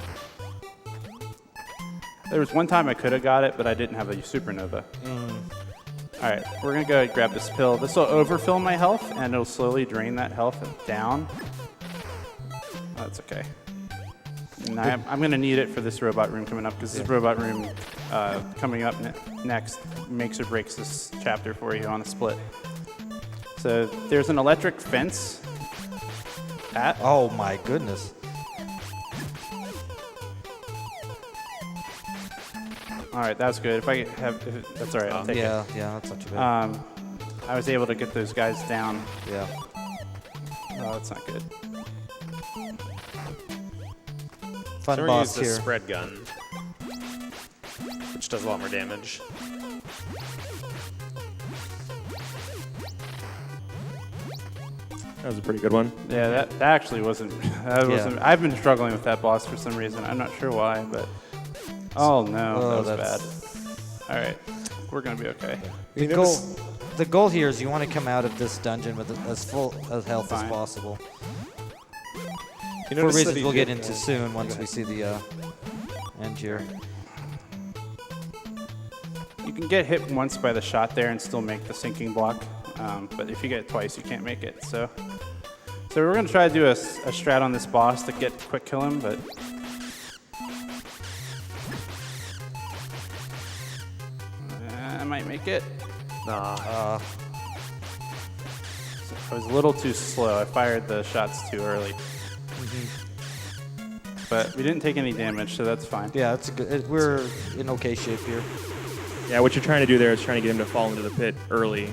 There was one time I could have got it, but I didn't have a supernova. All right, we're going to go grab this pill. This will overfill my health, and it'll slowly drain that health down. Oh, that's okay. And I'm going to need it for this robot room coming up, because this robot room coming up next makes or breaks this chapter for you on a split. So there's an electric fence. Oh my goodness. All right, that's good. If I have, that's all right. I'll take it. Yeah, that's not too bad. I was able to get those guys down. Yeah. Oh, that's not good. Fun So we're gonna boss use the here. spread gun, which does a lot more damage. That was a pretty good one. Yeah, that actually wasn't. I've been struggling with that boss for some reason. I'm not sure why, but. Oh no, that was bad. All right, we're gonna be okay. The goal here is you want to come out of this dungeon with as full of health as possible. You For notice that reasons he we'll did- get into soon once we see the end here. You can get hit once by the shot there and still make the sinking block, but if you get it twice, you can't make it. So we're gonna try to do a strat on this boss to get quick kill him, but. I might make it. Nah. I was a little too slow. I fired the shots too early. But we didn't take any damage, so that's fine. Yeah, it's a good. We're in okay shape here. Yeah, what you're trying to do there is trying to get him to fall into the pit early.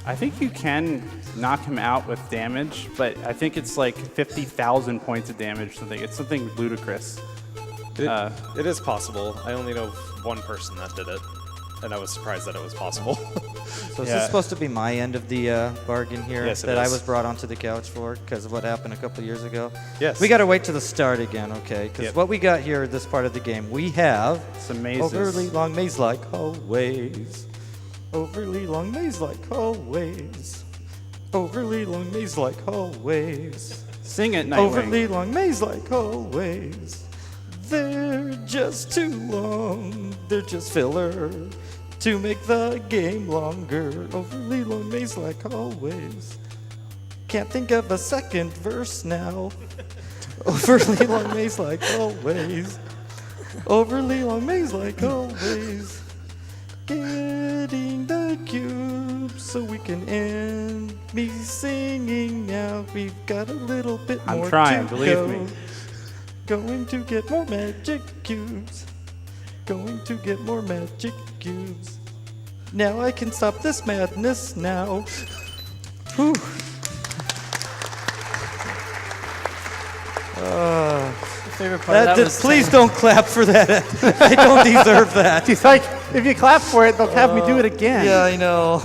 I think you can knock him out with damage, but I think it's like 50,000 points of damage. Something. It's something ludicrous. It is possible. I only know of one person that did it, and I was surprised that it was possible. So is this supposed to be my end of the bargain here Yes, it that I is. was brought onto the couch for because of what happened a couple of years ago? Yes. We got to wait to the start again, okay? Because Yep. what we got here, this part of the game, we have Some mazes. overly long maze-like hallways. Overly long maze-like hallways. Overly long maze-like hallways. Sing it, Nightwing. Overly long maze-like hallways. They're just too long. They're just filler to make the game longer. Overly long maze-like hallways. Can't think of a second verse now. Overly long maze-like hallways. Overly long maze-like hallways. Getting the cube so we can end me singing now. We've got a little bit I'm more trying, to believe go. me. Going to get more magic cubes. Going to get more magic cubes. Now I can stop this madness now. Whew. Favorite part of that was Please don't clap for that. I don't deserve that. He's like, if you clap for it, they'll have me do it again. Yeah, I know.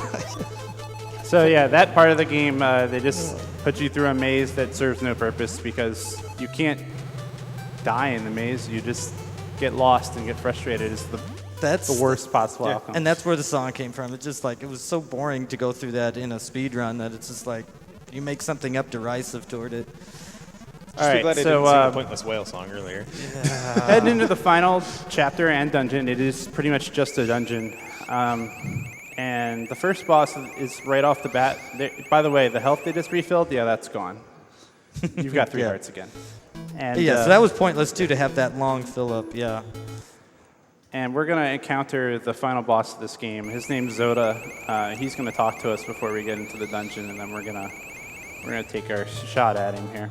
So yeah, that part of the game, they just put you through a maze that serves no purpose because you can't die in the maze. You just get lost and get frustrated. It's the worst possible outcome. And that's where the song came from. It's just like, it was so boring to go through that in a speed run that it's just like, you make something up derisive toward it. All right, glad I so didn't sing the Pointless Whale song earlier. heading into the final chapter and dungeon, it is pretty much just a dungeon. And the first boss is right off the bat. By the way, the health they just refilled, yeah, that's gone. You've got 3 Yeah. hearts again. And, Yeah, so that was pointless too to have that long fill up, yeah. And we're going to encounter the final boss of this game. His name's Zoda. He's going to talk to us before we get into the dungeon, and then we're gonna take our shot at him here.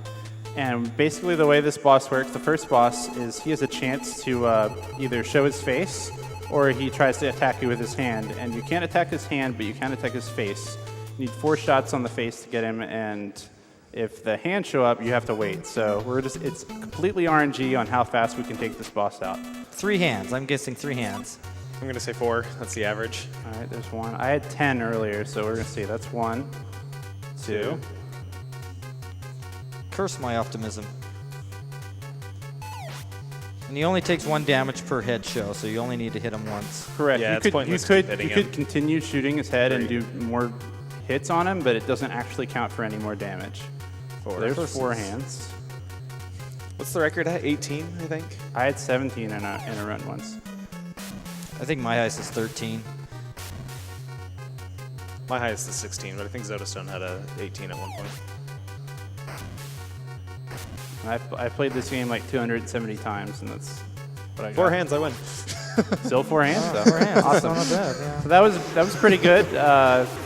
And basically the way this boss works, the first boss is he has a chance to either show his face or he tries to attack you with his hand. And you can't attack his hand, but you can attack his face. You need 4 shots on the face to get him, and if the hands show up, you have to wait. So it's completely RNG on how fast we can take this boss out. 3 hands. I'm guessing 3 hands. I'm going to say 4. That's the average. All right, there's 1. I had 10 earlier, so we're going to see. That's 1, 2. Curse my optimism. And he only takes 1 damage per head show, so you only need to hit him once. Correct. Yeah, you it's could, pointless you to could, keep hitting you could him. continue shooting his head and do more hits on him, but it doesn't actually count for any more damage. So there's 4 hands. What's the record at? 18, I think. I had 17 in a run once. I think my highest is 13. My highest is 16, but I think Zodastone had a 18 at one point. I played this game like 270 times, and that's what I got. 4 hands, I win. Still 4 hands, though. 4 hands. Awesome. That's not bad, yeah. So that was pretty good.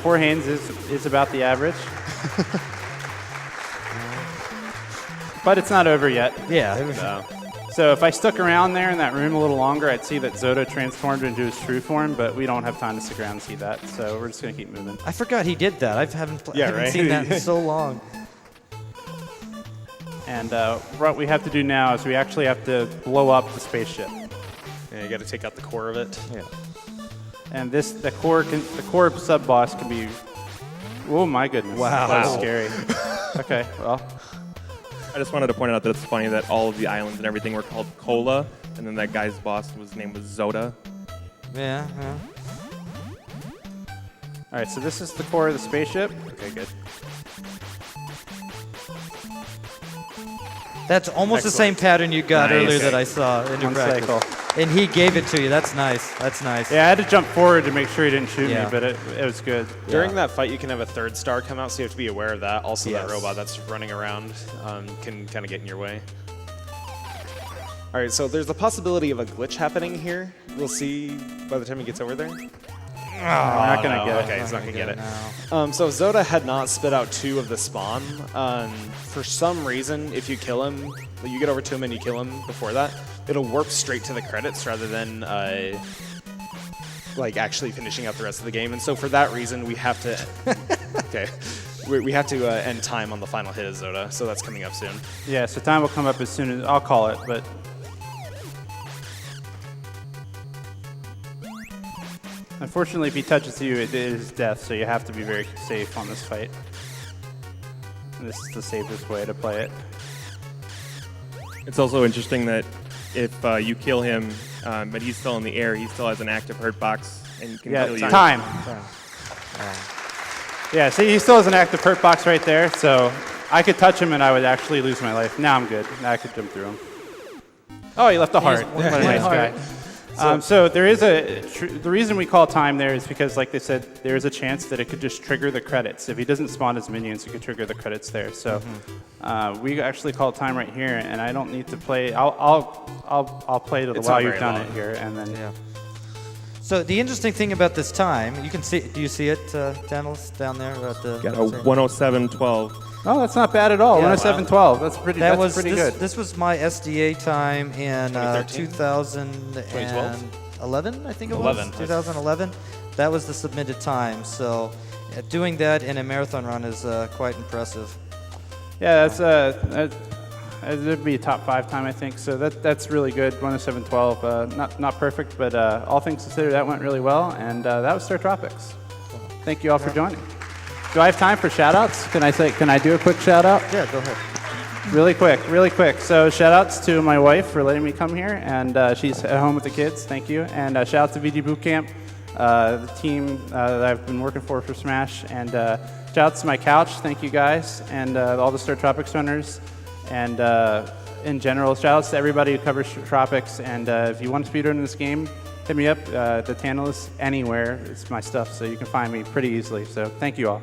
4 hands is about the average. But it's not over yet. Yeah. No. So if I stuck around there in that room a little longer, I'd see that Zoda transformed into his true form, but we don't have time to stick around and see that, so we're just going to keep moving. I forgot he did that. I haven't seen that in so long. And what we have to do now is we actually have to blow up the spaceship. Yeah, you got to take out the core of it. Yeah. And the core sub boss can be. Oh my goodness! Wow. That was scary. Okay, well, I just wanted to point out that it's funny that all of the islands and everything were called Cola, and then that guy's boss name was Zoda. Yeah. all right. So this is the core of the spaceship. Okay, good. That's almost the same pattern you got Nice. earlier that I saw in your One practice. cycle. And he gave it to you. That's nice. That's nice. Yeah, I had to jump forward to make sure he didn't shoot Yeah. me, but it was good. During that fight, you can have a 3rd star come out, so you have to be aware of that. Also, Yes. that robot that's running around can kind of get in your way. All right, so there's the possibility of a glitch happening here. We'll see by the time he gets over there. We're not gonna get Okay, it. he's not gonna get it. No. So Zoda had not spit out 2 of the spawn. For some reason, if you kill him, you get over to him and you kill him before that, it'll warp straight to the credits rather than like actually finishing out the rest of the game. And so for that reason, we have to okay, we have to end time on the final hit of Zoda. So that's coming up soon. Yeah, so time will come up as soon as I'll call it, but. Unfortunately, if he touches you, it is death, so you have to be very safe on this fight. And this is the safest way to play it. It's also interesting that if you kill him, but he's still in the air, he still has an active hurt box and can kill you. Time. Yeah, see, he still has an active hurt box right there, so I could touch him and I would actually lose my life. Now I'm good. Now I could jump through him. Oh, he left a heart. What a nice guy. So there is the reason we call time there is because, like they said, there is a chance that it could just trigger the credits. If he doesn't spawn his minions, it could trigger the credits there. So we actually call time right here, and I don't need to play. I'll play to the It's while not you've very done long. it here, and then Yeah. So the interesting thing about this time, you can see. Do you see it, Daniels, down there at the? Got a 107.12. oh, that's not bad at all. Yeah. 107.12. That's pretty. That that's was pretty this, good. This was my SDA time in 2013? 2011, I think it 11. was. 2011. That was the submitted time. So doing that in a marathon run is quite impressive. Yeah, that'd be a top 5 time, I think. So that's really good. 107.12. Not perfect, but all things considered, that went really well. And that was Startropics. Thank you all for joining. Do I have time for shout-outs? Can I do a quick shout-out? Yeah, go ahead. Really quick. So shout-outs to my wife for letting me come here, and she's at home with the kids. Thank you. And shout-out to VG Bootcamp, the team that I've been working for Smash. And shout-outs to my couch. Thank you, guys. And all the Startropics runners. And in general, shout-outs to everybody who covers Tropics. And if you want to speedrun in this game, hit me up. The channel is anywhere. It's my stuff, so you can find me pretty easily. So thank you all.